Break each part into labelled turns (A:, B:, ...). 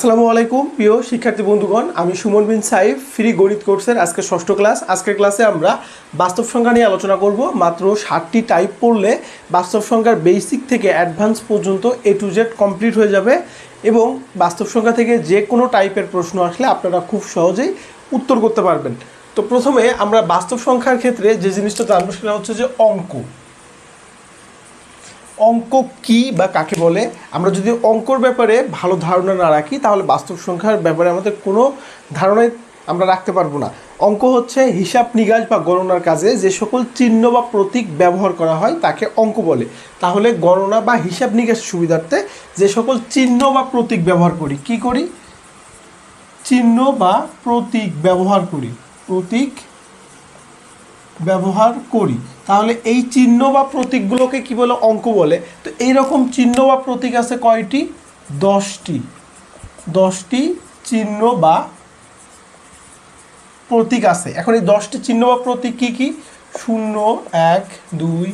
A: আসসালামু আলাইকুম প্রিয় শিক্ষার্থী বন্ধুগণ, আমি সুমন বিন সাইফ, ফ্রি গণিত কোর্সের আজকে ষষ্ঠ ক্লাস। আজকের ক্লাসে আমরা বাস্তব সংখ্যা নিয়ে আলোচনা করব। মাত্র 60টি টাইপ পড়লে বাস্তব সংখ্যার বেসিক থেকে অ্যাডভান্স পর্যন্ত A to Z কমপ্লিট হয়ে যাবে এবং বাস্তব সংখ্যা থেকে যে কোনো টাইপের প্রশ্ন আসলে আপনারা খুব সহজেই উত্তর করতে পারবেন। তো প্রথমে আমরা বাস্তব সংখ্যার ক্ষেত্রে যে জিনিসটা জানবো সেটা হচ্ছে যে অঙ্ক। অঙ্ক কি বা কাকে বলে? আমরা যদি অঙ্কর ব্যাপারে ভালো ধারণা না রাখি তাহলে বাস্তব সংখ্যার ব্যাপারে আমাদের কোনো ধারণাই আমরা রাখতে পারবো না। অঙ্ক হচ্ছে হিসাব নিকাশ বা গণনার কাজে যে সকল চিহ্ন বা প্রতীক ব্যবহার করা হয় তাকে অঙ্ক বলে। তাহলে গণনা বা হিসাব নিকাশের সুবিধার্থে যে সকল চিহ্ন বা প্রতীক ব্যবহার করি, কি করি? চিহ্ন বা প্রতীক ব্যবহার করি, প্রতীক ব্যবহার করি। তাহলে এই চিহ্ন বা প্রতীকগুলোকে কি বলে? অঙ্ক বলে। তো এইরকম চিহ্ন বা প্রতীক আছে কয়টি? 10টি চিহ্ন বা প্রতীক আছে। এখন এই 10টি চিহ্ন বা প্রতীক কি কি? 0, 1, 2,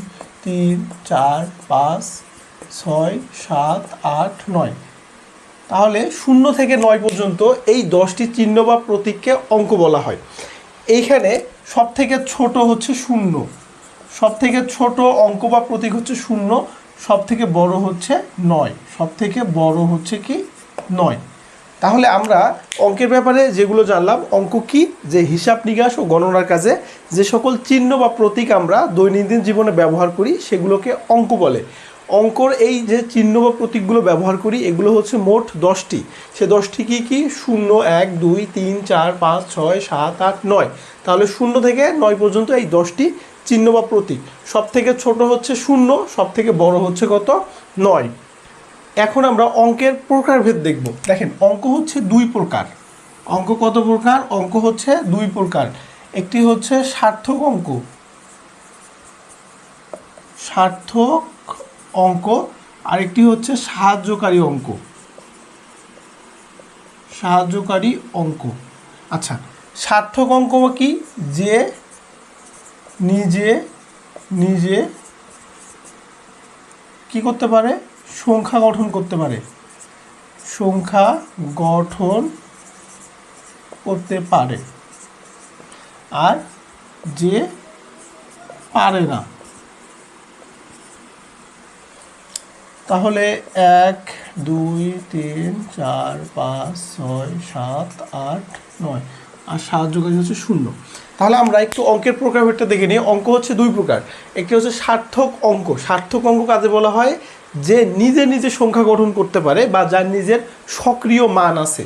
A: 3, 4, 5, 6, 7, 8, 9। তাহলে 0 থেকে 9 পর্যন্ত এই 10টি চিহ্ন বা প্রতীককে অঙ্ক বলা হয়। এইখানে সব থেকে ছোট হচ্ছে 0, সব থেকে ছোট অঙ্ক বা প্রতীক হচ্ছে 0, সব থেকে বড় হচ্ছে 9, সব থেকে বড় হচ্ছে কি? 9। তাহলে আমরা অঙ্কের ব্যাপারে যেগুলো জানলাম, অঙ্ক কি? যে হিসাব নিকাশ ও গণনার কাজে যে সকল চিহ্ন বা প্রতীক আমরা দৈনন্দিন জীবনে ব্যবহার করি সেগুলোকে অঙ্ক বলে। অঙ্কর এই যে চিহ্ন বা প্রতীকগুলো ব্যবহার করি এগুলো হচ্ছে মোট 10টি। সে 10টি কি কি? 0, 1, 2, 3, 4, 5, 6, 7, 8, 9। তাহলে 0 থেকে 9 পর্যন্ত এই 10টি চিহ্ন বা প্রতীক। সব থেকে ছোট হচ্ছে 0, সব থেকে বড় হচ্ছে কত? 9। এখন আমরা অঙ্কের প্রকারভেদ দেখব। দেখেন, অঙ্ক হচ্ছে 2 প্রকার। অঙ্ক কত প্রকার? অঙ্ক হচ্ছে 2 প্রকার। একটি হচ্ছে সার্থক অঙ্ক, সার্থক অঙ্ক, আরেকটি হচ্ছে সাহায্যকারী অঙ্ক, সাহায্যকারী অঙ্ক। আচ্ছা, সার্থক অঙ্ক কি? যে নিজে নিজে কি করতে পারে? সংখ্যা গঠন করতে পারে, সংখ্যা গঠন করতে পারে। আর যে পারে না, তাহলে 1, 2, 3, 4, 5, 6, 7, 8, 9 আর সাহায্যকারী হচ্ছে 0। তাহলে আমরা একটু অঙ্কের প্রকারভেদটা দেখে নিই। অঙ্ক হচ্ছে 2 প্রকার। একটি হচ্ছে সার্থক অঙ্ক। সার্থক অঙ্ক কাজে বলা হয় যে নিজে নিজে সংখ্যা গঠন করতে পারে বা যার নিজের সক্রিয় মান আছে।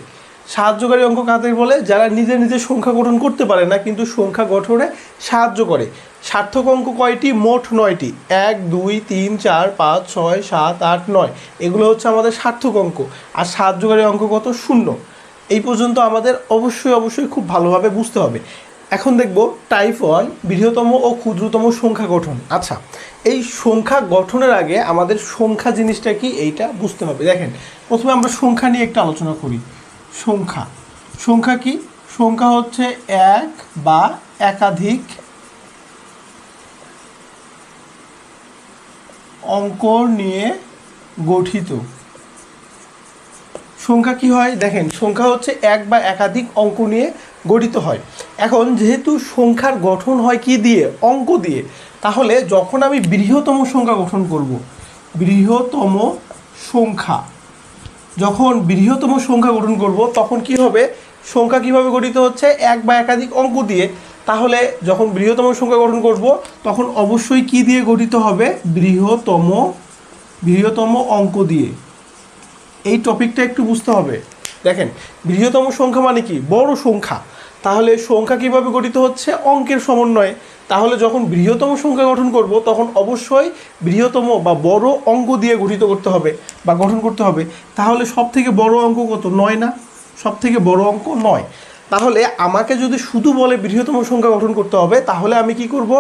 A: সাহায্যকারী অঙ্ক কাদের বলে? যারা নিজে নিজে সংখ্যা গঠন করতে পারে না কিন্তু সংখ্যা গঠনে সাহায্য করে। সার্থক অঙ্ক কয়টি? মোট 9টি। 1, 2, 3, 4, 5, 6, 7, 8, 9 এগুলো হচ্ছে আমাদের সার্থক অঙ্ক। আর সাহায্যকারী অঙ্ক কত? 0। এই পর্যন্ত আমাদের অবশ্যই খুব ভালোভাবে বুঝতে হবে। এখন দেখব টাইপ 1, বৃহত্তম ও ক্ষুদ্রতম সংখ্যা গঠন। আচ্ছা, এই সংখ্যা গঠনের আগে আমাদের সংখ্যা জিনিসটা কি এইটা বুঝতে হবে। দেখেন, প্রথমে আমরা সংখ্যা নিয়ে একটা আলোচনা করি। সংখ্যা, সংখ্যা কি? সংখ্যা হচ্ছে এক বা একাধিক অঙ্ক নিয়ে গঠিত। সংখ্যা কি হয়? দেখেন, সংখ্যা হচ্ছে এক বা একাধিক অঙ্ক নিয়ে গঠিত হয়। এখন যেহেতু সংখ্যার গঠন হয় কি দিয়ে? অঙ্ক দিয়ে। তাহলে যখন আমি বৃহত্তম সংখ্যা গঠন করব, বৃহত্তম সংখ্যা, যখন বৃহত্তম সংখ্যা গঠন করব তখন কি হবে? সংখ্যা কিভাবে গঠিত হচ্ছে? এক বা একাধিক অঙ্ক দিয়ে। তাহলে যখন বৃহত্তম সংখ্যা গঠন করব তখন অবশ্যই কি দিয়ে গঠিত হবে? বৃহত্তম অঙ্ক দিয়ে। এই টপিকটা একটু বুঝতে হবে। দেখেন, বৃহত্তম সংখ্যা মানে কি? বড় সংখ্যা। তাহলে সংখ্যা কিভাবে গঠিত হচ্ছে? অঙ্কের সমন্বয়ে। তাহলে যখন বৃহত্তম সংখ্যা গঠন করব তখন অবশ্যই বৃহত্তম বা বড় অঙ্ক দিয়ে গঠিত করতে হবে বা গঠন করতে হবে। তাহলে সব থেকে বড় অঙ্ক কত? 9 না? সব থেকে বড় অঙ্ক 9। তাহলে আমাকে যদি শুধু বলে বৃহত্তম সংখ্যা গঠন করতে হবে তাহলে আমি কি করব?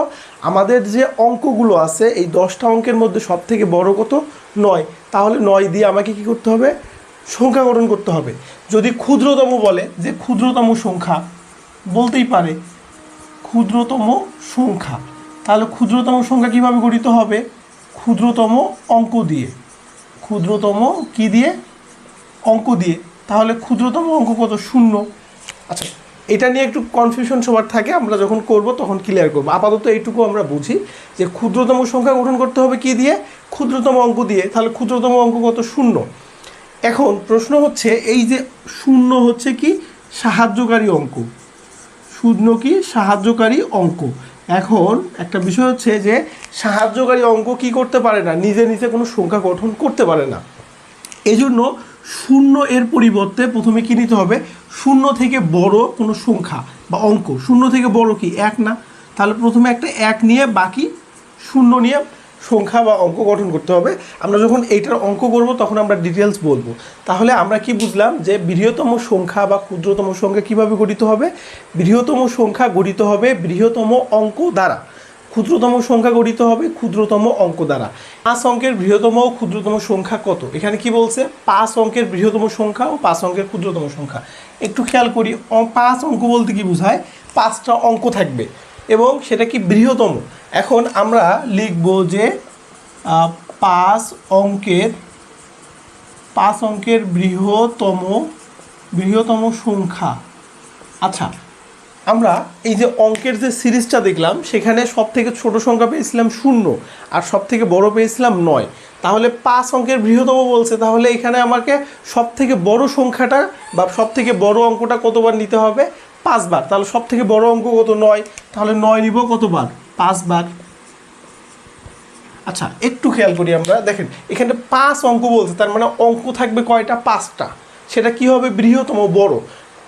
A: আমাদের যে অঙ্কগুলো আছে এই 10টা অঙ্কের মধ্যে সব থেকে বড় কত? 9। তাহলে 9 দিয়ে আমাকে কি করতে হবে? সংখ্যা গঠন করতে হবে। যদি ক্ষুদ্রতম বলে, যে ক্ষুদ্রতম সংখ্যা বলতেই পারে ক্ষুদ্রতম সংখ্যা, তাহলে ক্ষুদ্রতম সংখ্যা কিভাবে গঠিত হবে? ক্ষুদ্রতম অঙ্ক দিয়ে। ক্ষুদ্রতম কি দিয়ে? অঙ্ক দিয়ে। তাহলে ক্ষুদ্রতম অঙ্ক কত? 0। আচ্ছা, এটা নিয়ে একটু কনফিউশন সবার থাকে, আমরা যখন করব তখন ক্লিয়ার করব। আপাতত এইটুকু আমরা বুঝি যে ক্ষুদ্রতম সংখ্যা গঠন করতে হবে কি দিয়ে? ক্ষুদ্রতম অঙ্ক দিয়ে। তাহলে ক্ষুদ্রতম অঙ্ক কত? 0। এখন প্রশ্ন হচ্ছে এই যে 0 হচ্ছে কি সাহায্যকারী অঙ্ক, 0 কি সাহায্যকারী অঙ্ক। এখন একটা বিষয় হচ্ছে যে সাহায্যকারী অঙ্ক কি করতে পারে না? নিজে নিজে কোনো সংখ্যা গঠন করতে পারে না। এই জন্য 0 এর পরিবর্তে প্রথমে কি নিতে হবে? 0 থেকে বড় কোনো সংখ্যা বা অঙ্ক। 0 থেকে বড় কি 1 না? তাহলে প্রথমে একটা 1 নিয়ে বাকি 0 নিয়ে সংখ্যা বা অঙ্ক গঠন করতে হবে। আমরা যখন এইটার অঙ্ক করব তখন আমরা ডিটেলস বলবো। তাহলে আমরা কি বুঝলাম যে বৃহত্তম সংখ্যা বা ক্ষুদ্রতম সংখ্যা কিভাবে গঠিত হবে? বৃহত্তম সংখ্যা গঠিত হবে বৃহত্তম অঙ্ক দ্বারা, ক্ষুদ্রতম সংখ্যা গঠিত হবে ক্ষুদ্রতম অঙ্ক দ্বারা। 5 অঙ্কের বৃহত্তম ও ক্ষুদ্রতম সংখ্যা কত? এখানে কি বলছে? 5 অঙ্কের বৃহত্তম সংখ্যা ও 5 অঙ্কের ক্ষুদ্রতম সংখ্যা। একটু খেয়াল করি, 5 অঙ্ক বলতে কি বোঝায়? 5টা অঙ্ক থাকবে এবং সেটা কি বৃহত্তম। এখন আমরা লিখব যে 5 অঙ্কের বৃহত্তম সংখ্যা। আচ্ছা, আমরা এই যে অঙ্কের যে সিরিজটা দেখলাম সেখানে সব থেকে ছোট সংখ্যা পেয়েছিলাম 0 আর সব থেকে বড় পেয়েছিলাম 9। তাহলে 5 অঙ্কের বৃহত্তম বলছে, তাহলে এখানে আমাকে সব থেকে বড় সংখ্যাটা বা সব থেকে বড় অঙ্কটা কতবার নিতে হবে? 5 বার। তাহলে সব থেকে বড় অঙ্ক কত? 9। তাহলে 9 নিব কতবার? 5 বার। আচ্ছা, একটু খেয়াল করি আমরা, দেখেন এখানে 5 অঙ্ক বলছে, তার মানে অঙ্ক থাকবে কয়টা? 5টা। সেটা কি হবে? বৃহত্তম, বড়।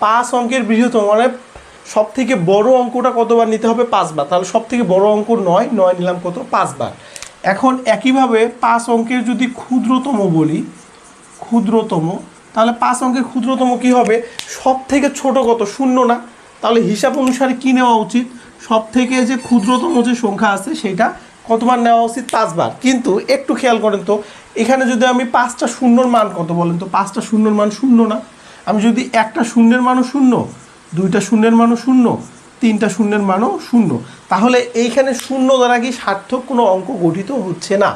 A: 5 অঙ্কের বৃহত্তম মানে সব থেকে বড় অঙ্কটা কতবার নিতে হবে? 5 বার। তাহলে সব থেকে বড় অঙ্ক 9, 9 নিলাম কত? 5 বার। এখন একইভাবে 5 অঙ্কের যদি ক্ষুদ্রতম বলি, ক্ষুদ্রতম, তাহলে 5 অঙ্কের ক্ষুদ্রতম কি হবে? সব থেকে ছোট কত? 0 না? তাহলে হিসাব অনুসারে কি নেওয়া উচিত? সব থেকে যে ক্ষুদ্রতম যে সংখ্যা আছে সেটা কতবার নেওয়া উচিত? 5 বার। কিন্তু একটু খেয়াল করেন তো, এখানে যদি আমি 5টা শূন্যর মান কত বলেন তো? 5টা শূন্যর মান 0 না? আমি যদি একটা শূন্যের মানও 0, 2টা শূন্যের মানও 0, 3টা শূন্যের মানও 0, তাহলে এইখানে 0 দ্বারা কি সার্থক কোনো অঙ্ক গঠিত হচ্ছে না।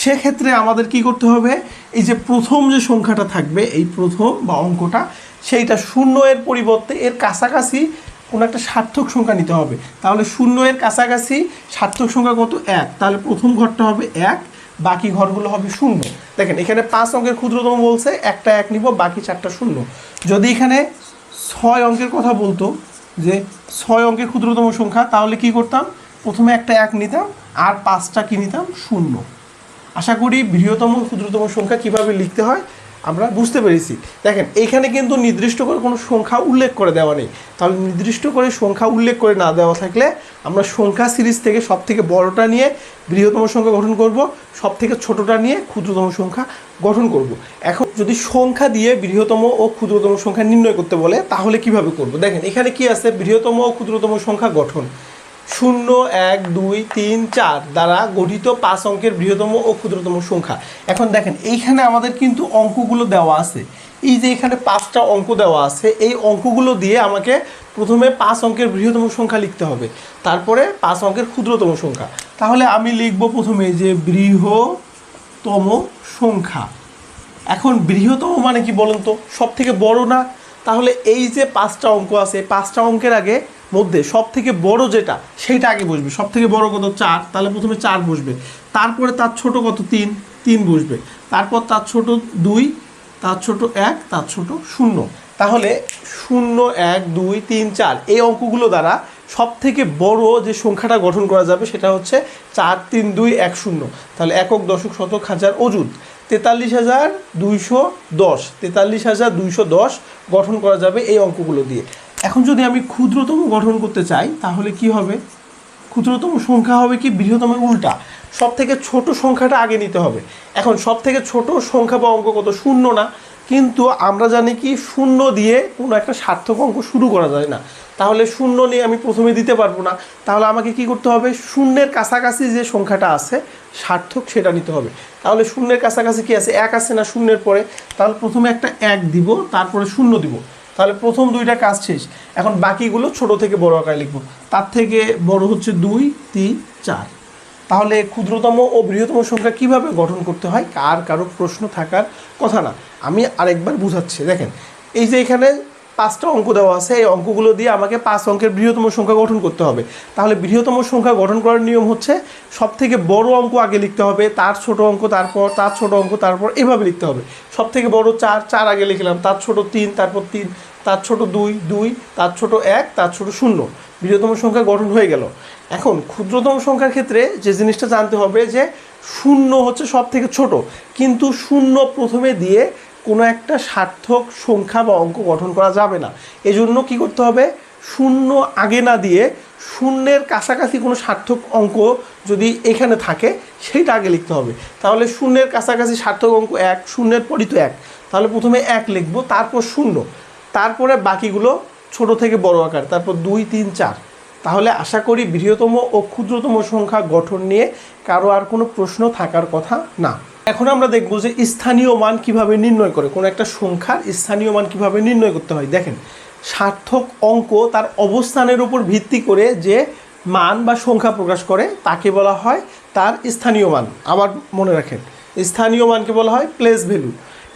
A: সেক্ষেত্রে আমাদের কি করতে হবে? এই যে প্রথম যে সংখ্যাটা থাকবে, এই প্রথম বা অঙ্কটা, সেইটা 0 এর পরিবর্তে এর কাছাকাছি কোনো একটা সার্থক সংখ্যা নিতে হবে। তাহলে 0 এর কাছাকাছি সার্থক সংখ্যা কত? 1। তাহলে প্রথম ঘরটা হবে 1, বাকি ঘরগুলো হবে 0। দেখেন এখানে 5 অঙ্কের ক্ষুদ্রতম বলছে, একটা 1 নিব, বাকি 4টা 0। যদি এখানে 6 অঙ্কের কথা বলতো যে 6 অঙ্কের ক্ষুদ্রতম সংখ্যা, তাহলে কি করতাম? প্রথমে একটা 1 নিতাম আর 5টা কি নিতাম? 0। আশা করি বৃহত্তম ক্ষুদ্রতম সংখ্যা কিভাবে লিখতে হয় আমরা বুঝতে পেরেছি। দেখেন এইখানে কিন্তু নির্দিষ্ট করে কোনো সংখ্যা উল্লেখ করে দেওয়া নেই। তাহলে নির্দিষ্ট করে সংখ্যা উল্লেখ করে না দেওয়া থাকলে আমরা সংখ্যা সিরিজ থেকে সব থেকে বড়টা নিয়ে বৃহত্তম সংখ্যা গঠন করব, সব থেকে ছোটোটা নিয়ে ক্ষুদ্রতম সংখ্যা গঠন করব। এখন যদি সংখ্যা দিয়ে বৃহত্তম ও ক্ষুদ্রতম সংখ্যা নির্ণয় করতে বলে তাহলে কিভাবে করব? দেখেন এখানে কি আছে? বৃহত্তম ও ক্ষুদ্রতম সংখ্যা গঠন। 0, 1, 2, 3, 4 দ্বারা গঠিত 5 অঙ্কের বৃহত্তম ও ক্ষুদ্রতম সংখ্যা। এখন দেখেন এইখানে আমাদের কিন্তু অঙ্কগুলো দেওয়া আছে। এই যে এখানে 5টা অঙ্ক দেওয়া আছে, এই অঙ্কগুলো দিয়ে আমাকে প্রথমে 5 অঙ্কের বৃহত্তম সংখ্যা লিখতে হবে, তারপরে 5 অঙ্কের ক্ষুদ্রতম সংখ্যা। তাহলে আমি লিখব প্রথমে যে বৃহত্তম সংখ্যা। এখন বৃহত্তম মানে কি বলুন তো? সব থেকে বড় না? তাহলে এই যে 5টা অঙ্ক আছে, 5টা অঙ্কের আগে মধ্যে সব থেকে বড় যেটা সেইটা আগে বসবে। সব থেকে বড় কত? 4, তাহলে প্রথমে 4 বসবে। তারপরে তার ছোট কত? 3, 3 বসবে। তারপর তার ছোট 2, তার ছোট 1, তার ছোট 0। তাহলে 0, 1, 2, 3, 4 এই অঙ্কগুলো দ্বারা সব থেকে বড় যে সংখ্যাটা গঠন করা যাবে সেটা হচ্ছে 4, 3, 2, 1, 0। তাহলে একক, দশক, শতক, হাজার, অযুত 43,210, 43,210 গঠন করা যাবে এই অঙ্কগুলো দিয়ে। এখন যদি আমি ক্ষুদ্রতম গঠন করতে চাই তাহলে কি হবে? ক্ষুদ্রতম সংখ্যা হবে কি বৃহত্তমের উল্টা, সব থেকে ছোট সংখ্যাটা আগে নিতে হবে। এখন সব থেকে ছোট সংখ্যা বা অঙ্ক কত? 0 না? কিন্তু আমরা জানি কি 0 দিয়ে কোনো একটা সার্থক অঙ্ক শুরু করা যায় না। তাহলে 0 নিয়ে আমি প্রথমে দিতে পারবো না। তাহলে আমাকে কি করতে হবে? 0-এর কাছাকাছি যে সংখ্যাটা আছে সার্থক সেটা নিতে হবে। তাহলে 0-এর কাছাকাছি কি আছে? 1 আছে না 0-এর পরে? তাহলে প্রথমে একটা 1 দিব, তারপরে 0 দিব। তাহলে প্রথম 2টা কাজ শেষ। এখন বাকিগুলো ছোট থেকে বড় আকারে লিখব। তার থেকে বড় হচ্ছে 2, 3, 4। তাহলে ক্ষুদ্রতম ও বৃহত্তম সংখ্যা কিভাবে গঠন করতে হয় কারো প্রশ্ন থাকার কথা না। আমি আরেকবার বুঝাচ্ছি। দেখেন এই যে এখানে 5টা অঙ্ক দেওয়া আছে, এই অঙ্কগুলো দিয়ে আমাকে 5 অঙ্কের বৃহত্তম সংখ্যা গঠন করতে হবে। তাহলে বৃহত্তম সংখ্যা গঠন করার নিয়ম হচ্ছে সব থেকে বড় অঙ্ক আগে লিখতে হবে, তার ছোট অঙ্ক তারপর, তার ছোট অঙ্ক তারপর, এভাবে লিখতে হবে। সব থেকে বড় 4 আগে লিখলাম, তার ছোট 3, তারপর 3, তার ছোট 2, তার ছোট 1, তার ছোট 0। বৃহত্তম সংখ্যা গঠন হয়ে গেল। এখন ক্ষুদ্রতম সংখ্যার ক্ষেত্রে যে জিনিসটা জানতে হবে যে 0 হচ্ছে সব থেকে ছোট, কিন্তু 0 প্রথমে দিয়ে কোনো একটা সার্থক সংখ্যা বা অঙ্ক গঠন করা যাবে না। এজন্য কি করতে হবে, 0 আগে না দিয়ে 0-এর কাছাকাছি কোনো সার্থক অঙ্ক যদি এখানে থাকে সেইটা আগে লিখতে হবে। তাহলে 0-এর কাছাকাছি সার্থক অঙ্ক 1, 0-এর পরই তো 1, তাহলে প্রথমে 1 লিখবো, তারপর 0, তারপরে বাকিগুলো ছোট থেকে বড় আকার, তারপর 2, 3, 4। তাহলে আশা করি বৃহত্তম ও ক্ষুদ্রতম সংখ্যা গঠন নিয়ে কারো আর কোনো প্রশ্ন থাকার কথা না। এখন আমরা দেখব যে স্থানীয় মান কিভাবে নির্ণয় করে, কোনো একটা সংখ্যার স্থানীয় মান কিভাবে নির্ণয় করতে হয়। দেখেন, সার্থক অঙ্ক তার অবস্থানের উপর ভিত্তি করে যে মান বা সংখ্যা প্রকাশ করে তাকে বলা হয় তার স্থানীয় মান। আবার মনে রাখেন, স্থানীয় মানকে বলা হয় প্লেস ভ্যালু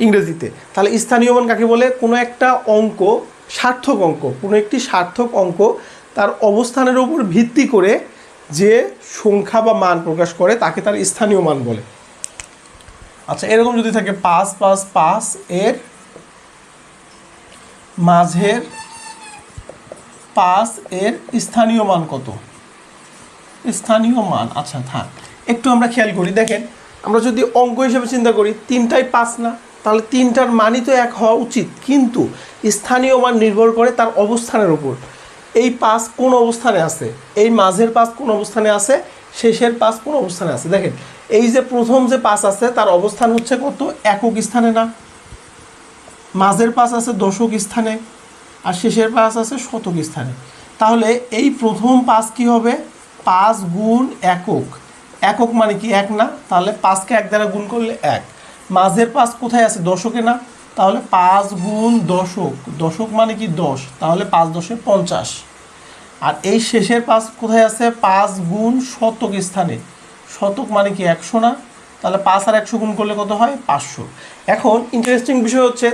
A: ইংরেজিতে। তাহলে স্থানীয় মান কাকে বলে, কোনো একটা অঙ্ক, সার্থক অঙ্ক, কোনো একটি সার্থক অঙ্ক তার অবস্থানের উপর ভিত্তি করে যে সংখ্যা বা মান প্রকাশ করে তাকে তার স্থানীয় মান বলে। আচ্ছা, এরকম যদি থাকে 5, 5, 5 এর মাঝের 5 এর স্থানীয় মান কত? স্থানীয় মান, আচ্ছা থাক, একটু আমরা খেয়াল করি। দেখেন, আমরা যদি অঙ্ক হিসেবে চিন্তা করি 3টাই 5 না, তাহলে 3টার মানই তো 1 হওয়া উচিত, কিন্তু স্থানীয় মান নির্ভর করে তার অবস্থানের উপর। এই 5 কোন অবস্থানে আছে, এই মাঝের 5 কোন অবস্থানে আছে, শেষের 5 কোন অবস্থানে আছে। দেখেন, এই যে প্রথম যে 5 আছে তার অবস্থান হচ্ছে কত, একক স্থানে না, মাঝের 5 আছে দশক স্থানে, আর শেষের 5 আছে শতক স্থানে। তাহলে এই প্রথম 5 কি হবে, 5 গুণ একক, একক মানে কি 1 না, তাহলে 5কে 1 দ্বারা গুণ করলে 1। মাঝের 5 কোথায় আছে, দশকে না, তাহলে 5 গুণ দশক, দশক মানে কি 10, তাহলে 5 10 50। আর এই শেষের 5 কোথায় আছে, 5 গুণ শতক স্থানে, শতক মানে কি 100 না, তাহলে 5 আর 100 গুণ করলে কত হয়, 500। এখন ইন্টারেস্টিং বিষয় হচ্ছে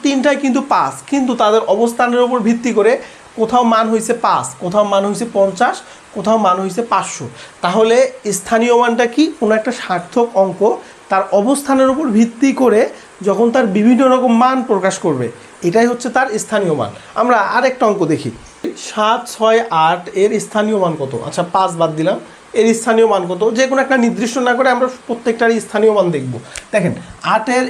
A: তিনটাই কিন্তু 5, কিন্তু তাদের অবস্থানের উপর ভিত্তি করে কোথাও মান হয়েছে 5, কোথাও মান হয়েছে 50, কোথাও মান হয়েছে 500। তাহলে স্থানীয় মানটা কি, কোনো একটা সার্থক অঙ্ক তার অবস্থানের উপর ভিত্তি করে যখন তার বিভিন্ন রকম মান প্রকাশ করবে, এটাই হচ্ছে তার স্থানীয় মান। আমরা আরেকটা অঙ্ক দেখি, 7, 6, 8 এর স্থানীয় মান কত? আচ্ছা, 5 বাদ দিলাম, এর স্থানীয় মান কত, যে কোনো একটা নির্দিষ্ট না করে আমরা প্রত্যেকটারই স্থানীয় মান দেখব। দেখেন, 8-এর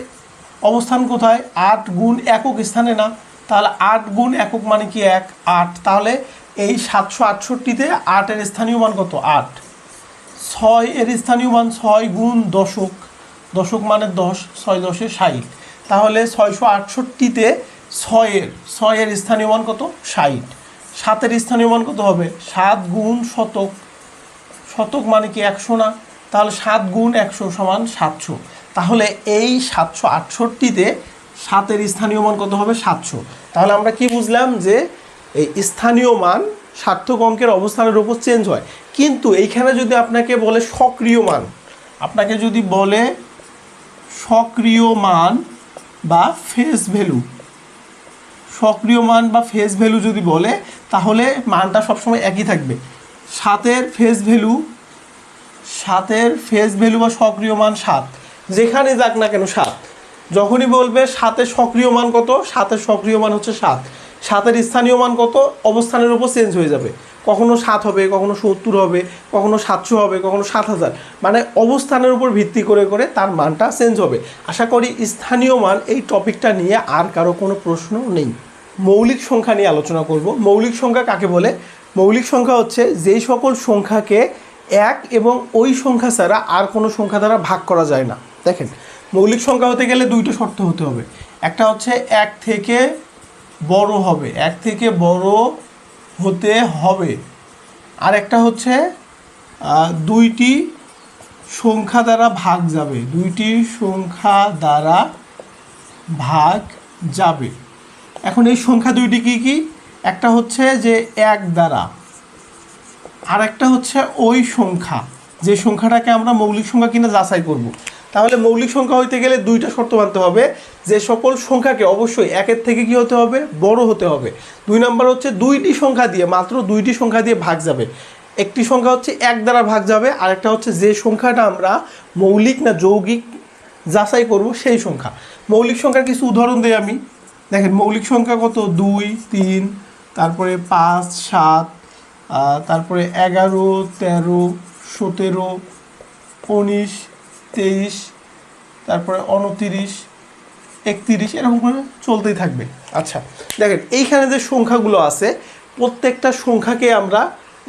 A: অবস্থান কোথায়, 8 গুণ একক স্থানে না, তাহলে 8 গুণ একক মানে কি 1, 8। তাহলে এই 768-তে 8-এর স্থানীয় মান কত, 8। 6 এর স্থানীয় মান 6 গুণ দশক, দশক মানে 10, 6 10 60। তাহলে 668-তে 6-এর স্থানীয় মান কত, 60। 7-এর স্থানীয় মান কত হবে, 7 গুণ শতক, শতক মানে কি 100 না, তাহলে 7 গুণ 100 সমান 700। তাহলে এই 768-তে 7-এর স্থানীয় মান কত হবে, 700। তাহলে আমরা কি বুঝলাম যে এই স্থানীয় মান সার্থক অঙ্কের অবস্থানের উপর চেঞ্জ হয়। কিন্তু এইখানে যদি আপনাকে বলে সক্রিয় মান, আপনাকে যদি বলে সক্রিয় মান বা ফেস ভ্যালু, সক্রিয় মান বা ফেস ভ্যালু যদি বলে, তাহলে মানটা সবসময় একই থাকবে। 7-এর ফেস ভ্যালু বা সক্রিয় মান 7, যেখানে যাক না কেন 7। যখনই বলবে 7-এর সক্রিয় মান কত, 7-এর সক্রিয় মান হচ্ছে 7। 7-এর স্থানীয় মান কত, অবস্থানের উপর চেঞ্জ হয়ে যাবে, কখনো 7 হবে, কখনো 70 হবে, কখনো 700 হবে, কখনো 7000, মানে অবস্থানের উপর ভিত্তি করে করে তার মানটা চেঞ্জ হবে। আশা করি স্থানীয় মান এই টপিকটা নিয়ে আর কারো কোনো প্রশ্ন নেই। মৌলিক সংখ্যা নিয়ে আলোচনা করব। মৌলিক সংখ্যা কাকে বলে? মৌলিক সংখ্যা হচ্ছে যেই সকল সংখ্যাকে 1 এবং ওই সংখ্যা ছাড়া আর কোনো সংখ্যা দ্বারা ভাগ করা যায় না। দেখেন, মৌলিক সংখ্যা হতে গেলে দুইটা শর্ত হতে হবে। একটা হচ্ছে 1 থেকে বড় হবে, 1 থেকে বড় হতে হবে, আর একটা হচ্ছে দুইটি সংখ্যা দ্বারা ভাগ যাবে, দুইটি সংখ্যা দ্বারা ভাগ যাবে। এখন এই সংখ্যা দুইটি কি কি? একটা হচ্ছে যে 1 দ্বারা, আর একটা হচ্ছে ওই সংখ্যা যে সংখ্যাটাকে আমরা মৌলিক সংখ্যা কিনা যাচাই করব। তাহলে মৌলিক সংখ্যা হইতে গেলে দুইটা শর্ত মানতে হবে, যে সকল সংখ্যাকে অবশ্যই একের থেকে কি হতে হবে, বড় হতে হবে। 2 নাম্বার হচ্ছে দুইটি সংখ্যা দিয়ে, মাত্র দুইটি সংখ্যা দিয়ে ভাগ যাবে। একটি সংখ্যা হচ্ছে 1 দ্বারা ভাগ যাবে, আরেকটা হচ্ছে যে সংখ্যাটা আমরা মৌলিক না যৌগিক যাচাই করব সেই সংখ্যা। মৌলিক সংখ্যার কিছু উদাহরণ দিই আমি। দেখেন মৌলিক সংখ্যা কত, 2, 3, তারপরে 5, 7, তারপরে 11, 13, 17, 19, 23, তারপরে 29, 31, এরকম করে চলতেই থাকবে। আচ্ছা দেখেন এইখানে যে সংখ্যাগুলো আছে প্রত্যেকটা সংখ্যাকে আমরা,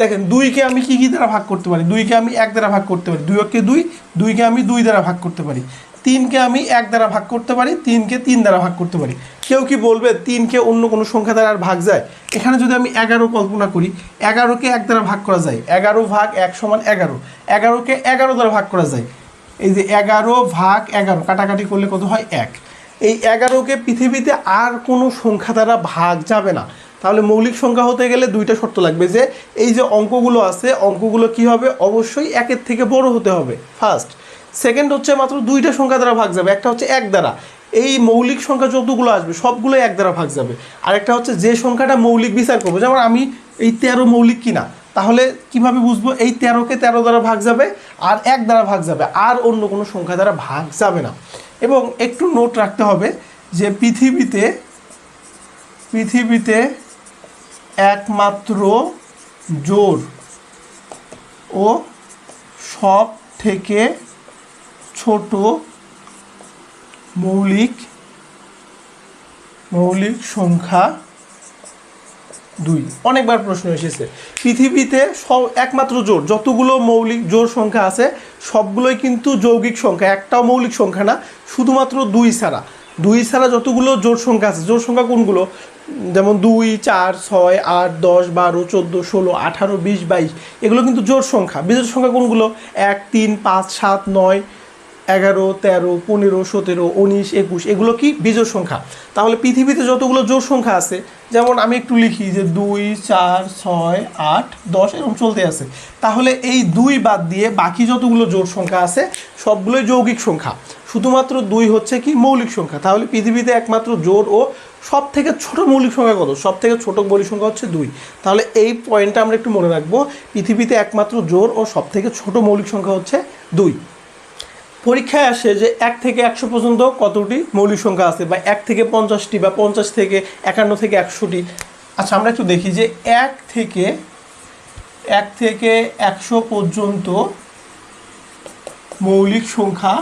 A: দেখেন 2কে আমি কি দ্বারা ভাগ করতে পারি, 2কে আমি 1 দ্বারা ভাগ করতে পারি, 2কে 2, 2কে আমি 2 দ্বারা ভাগ করতে পারি, 3কে আমি 1 দ্বারা ভাগ করতে পারি, 3কে 3 দ্বারা ভাগ করতে পারি। কেউ কি বলবে 3কে অন্য কোনো সংখ্যা দ্বারা আর ভাগ যায়? এখানে যদি আমি 11 কল্পনা করি, 11কে 1 দ্বারা ভাগ করা যায়, 11 ভাগ 1 সমান 11, 11কে 11 দ্বারা ভাগ করা যায়, এই যে 11 ভাগ 11 কাটাকাটি করলে কত হয়, 1। এই 11কে পৃথিবীতে আর কোনো সংখ্যা দ্বারা ভাগ যাবে না। তাহলে মৌলিক সংখ্যা হতে গেলে দুইটা শর্ত লাগবে, যে এই যে অঙ্কগুলো আছে অঙ্কগুলো কি হবে, অবশ্যই 1-এর থেকে বড় হতে হবে ফার্স্ট। সেকেন্ড হচ্ছে মাত্র দুইটা সংখ্যা দ্বারা ভাগ যাবে, একটা হচ্ছে 1 দ্বারা, এই মৌলিক সংখ্যা যতগুলো আসবে সবগুলো 1 দ্বারা ভাগ যাবে। আরেকটা হচ্ছে যে সংখ্যাটা মৌলিক বিচার করবো, যেমন আমি এই 13 মৌলিক কিনা, তাহলে কিভাবে বুঝবো, এই 13কে 13 দ্বারা ভাগ যাবে আর 1 দ্বারা ভাগ যাবে, আর অন্য কোনো সংখ্যা দ্বারা ভাগ যাবে না। এবং একটু নোট রাখতে হবে যে পৃথিবীতে একমাত্র জোড় ও সব থেকে ছোট মৌলিক সংখ্যা 2। অনেকবার প্রশ্ন এসেছে, পৃথিবীতে একমাত্র জোড়, যতগুলো মৌলিক জোড় সংখ্যা আছে সবগুলোই কিন্তু যৌগিক সংখ্যা, একটাও মৌলিক সংখ্যা না, শুধুমাত্র 2 ছাড়া যতগুলো জোড় সংখ্যা আছে। জোড় সংখ্যা কোনগুলো, যেমন 2, 4, 6, 8, 10, 12, 14, 16, 18, 20, 22, এগুলো কিন্তু জোড় সংখ্যা। বিজোড় সংখ্যা কোনগুলো, 1, 3, 5, 7, 9, 11, 13, 15, 17, 19, 21, এগুলো কি বিজোড় সংখ্যা। তাহলে পৃথিবীতে যতগুলো জোড় সংখ্যা আছে, যেমন আমি একটু লিখি যে 2, 4, 6, 8, 10 এরকম চলতে আছে, তাহলে এই 2 বাদ দিয়ে বাকি যতগুলো জোড় সংখ্যা আছে সবগুলোই যৌগিক সংখ্যা, শুধুমাত্র 2 হচ্ছে কি মৌলিক সংখ্যা। তাহলে পৃথিবীতে একমাত্র জোড় ও সব থেকে ছোট মৌলিক সংখ্যা কত, সব থেকে ছোট মৌলিক সংখ্যা হচ্ছে 2। তাহলে এই পয়েন্টটা আমরা একটু মনে রাখবো, পৃথিবীতে একমাত্র জোড় ও সব থেকে ছোট মৌলিক সংখ্যা হচ্ছে 2। পরীক্ষায় আসে যে 1 থেকে 100 পর্যন্ত কতটি মৌলিক সংখ্যা আছে, বা 1 থেকে 50টি, বা 50 থেকে 51 থেকে 100টি। আচ্ছা আমরা একটু দেখি যে 1 থেকে 100 পর্যন্ত মৌলিক সংখ্যা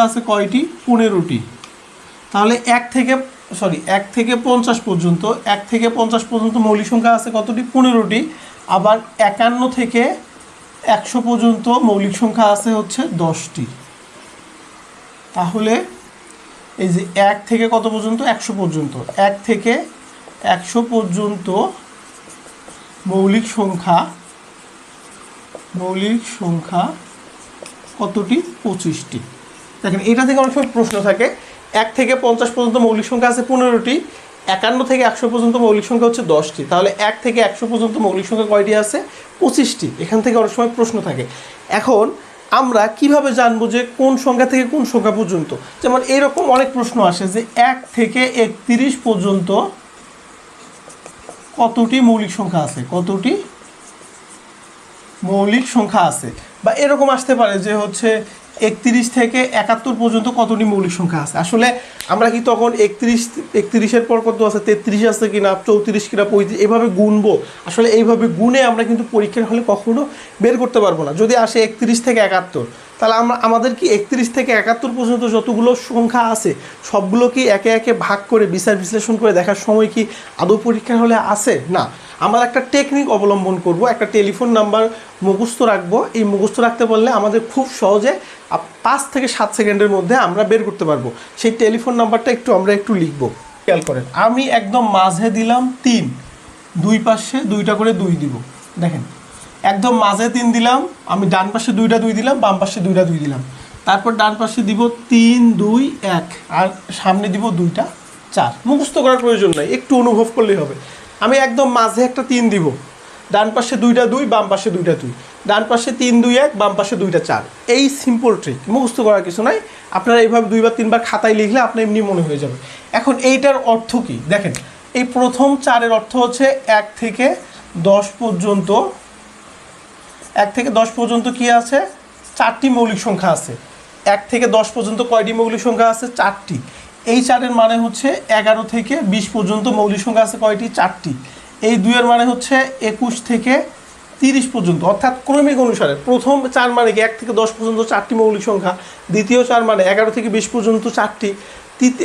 A: আছে কয়টি, 15টি। তাহলে 1 থেকে 50 পর্যন্ত, 1 থেকে 50 পর্যন্ত মৌলিক সংখ্যা আছে কতটি, 15টি। আবার 51 থেকে 100 পর্যন্ত মৌলিক সংখ্যা আছে হচ্ছে 10টি। তাহলে এই যে 1 থেকে কত পর্যন্ত, 100 পর্যন্ত, 1 থেকে 100 পর্যন্ত মৌলিক সংখ্যা কতটি, 25টি। দেখেন এটা থেকে অনেক সময় প্রশ্ন থাকে, 1 থেকে 50 পর্যন্ত মৌলিক সংখ্যা আছে 15টি, 51 থেকে 100 পর্যন্ত মৌলিক সংখ্যা হচ্ছে 10টি। তাহলে 1 থেকে 100 পর্যন্ত মৌলিক সংখ্যা কয়টি আছে, 25টি। এখান থেকে অনেক সময় প্রশ্ন থাকে। এখন আমরা কিভাবে জানবো যে কোন সংখ্যা থেকে কোন সংখ্যা পর্যন্ত, যেমন এরকম অনেক প্রশ্ন আসে যে 1 থেকে 31 পর্যন্ত কতটি মৌলিক সংখ্যা আছে, বা এরকম আসতে পারে যে হচ্ছে 31 থেকে 71 পর্যন্ত কতটি মৌলিক সংখ্যা আছে। আসলে আমরা কি তখন 31-এর পর কত আছে, 33 আছে কিনা, 34 কিনা, 35 এইভাবে গুনবো? আসলে এইভাবে গুনে আমরা কিন্তু পরীক্ষার হলে কখনো বের করতে পারবো না। যদি আসে 31 থেকে 71, তাহলে আমাদের কি 31 থেকে 71 পর্যন্ত যতগুলো সংখ্যা আছে সবগুলো কি একে একে ভাগ করে বিচার বিশ্লেষণ করে দেখার সময় কি আদৌ পরীক্ষার হলে আছে? না। আমরা একটা টেকনিক অবলম্বন করব, একটা টেলিফোন নাম্বার মুখস্থ রাখবো। এই মুখস্থ রাখতে পারলে আমাদের খুব সহজে 5 থেকে 7 সেকেন্ডের মধ্যে আমরা বের করতে পারবো। সেই টেলিফোন নাম্বারটা আমরা একটু লিখবো। খেয়াল করেন, আমি একদম মাঝে দিলাম 3, দুই পাশে 2টা করে 2 দিব। দেখেন একদম মাঝে 3 দিলাম, আমি ডান পাশে 2টা 2 দিলাম, বাম পাশে 2টা 2 দিলাম, তারপর ডান পাশে দিব 3, 2, 1, আর সামনে দিব 2টা 4। মুখস্থ করার প্রয়োজন নাই, একটু অনুভব করলেই হবে। আমি একদম মাঝে একটা 3 দিব, ডান পাশে 2টা 2, বাম পাশে 2টা 2, ডান পাশে 3 2 1, বাম পাশে 2টা 4। এই সিম্পল ট্রিক, মুখস্থ করার কিছু নাই, আপনারা এইভাবে 2 বা 3 বার খাতায় লিখলে আপনার এমনি মনে হয়ে যাবে। এখন এইটার অর্থ কি দেখেন, এই প্রথম 4-এর অর্থ হচ্ছে 1 থেকে 10 পর্যন্ত, 1 থেকে 10 পর্যন্ত কি আছে, 4টি মৌলিক সংখ্যা আছে। 1 থেকে 10 পর্যন্ত কয়টি মৌলিক সংখ্যা আছে, 4টি। এই 4-এর মানে হচ্ছে 11 থেকে 20 পর্যন্ত মৌলিক সংখ্যা আছে কয়টি, 4টি। এই 2-এর মানে হচ্ছে 21 থেকে 30 পর্যন্ত, অর্থাৎ ক্রমিক অনুসারে প্রথম 4 মানে কি 1 থেকে 10 পর্যন্ত 4টি মৌলিক সংখ্যা, দ্বিতীয় 4 মানে 11 থেকে 20 পর্যন্ত 4টি,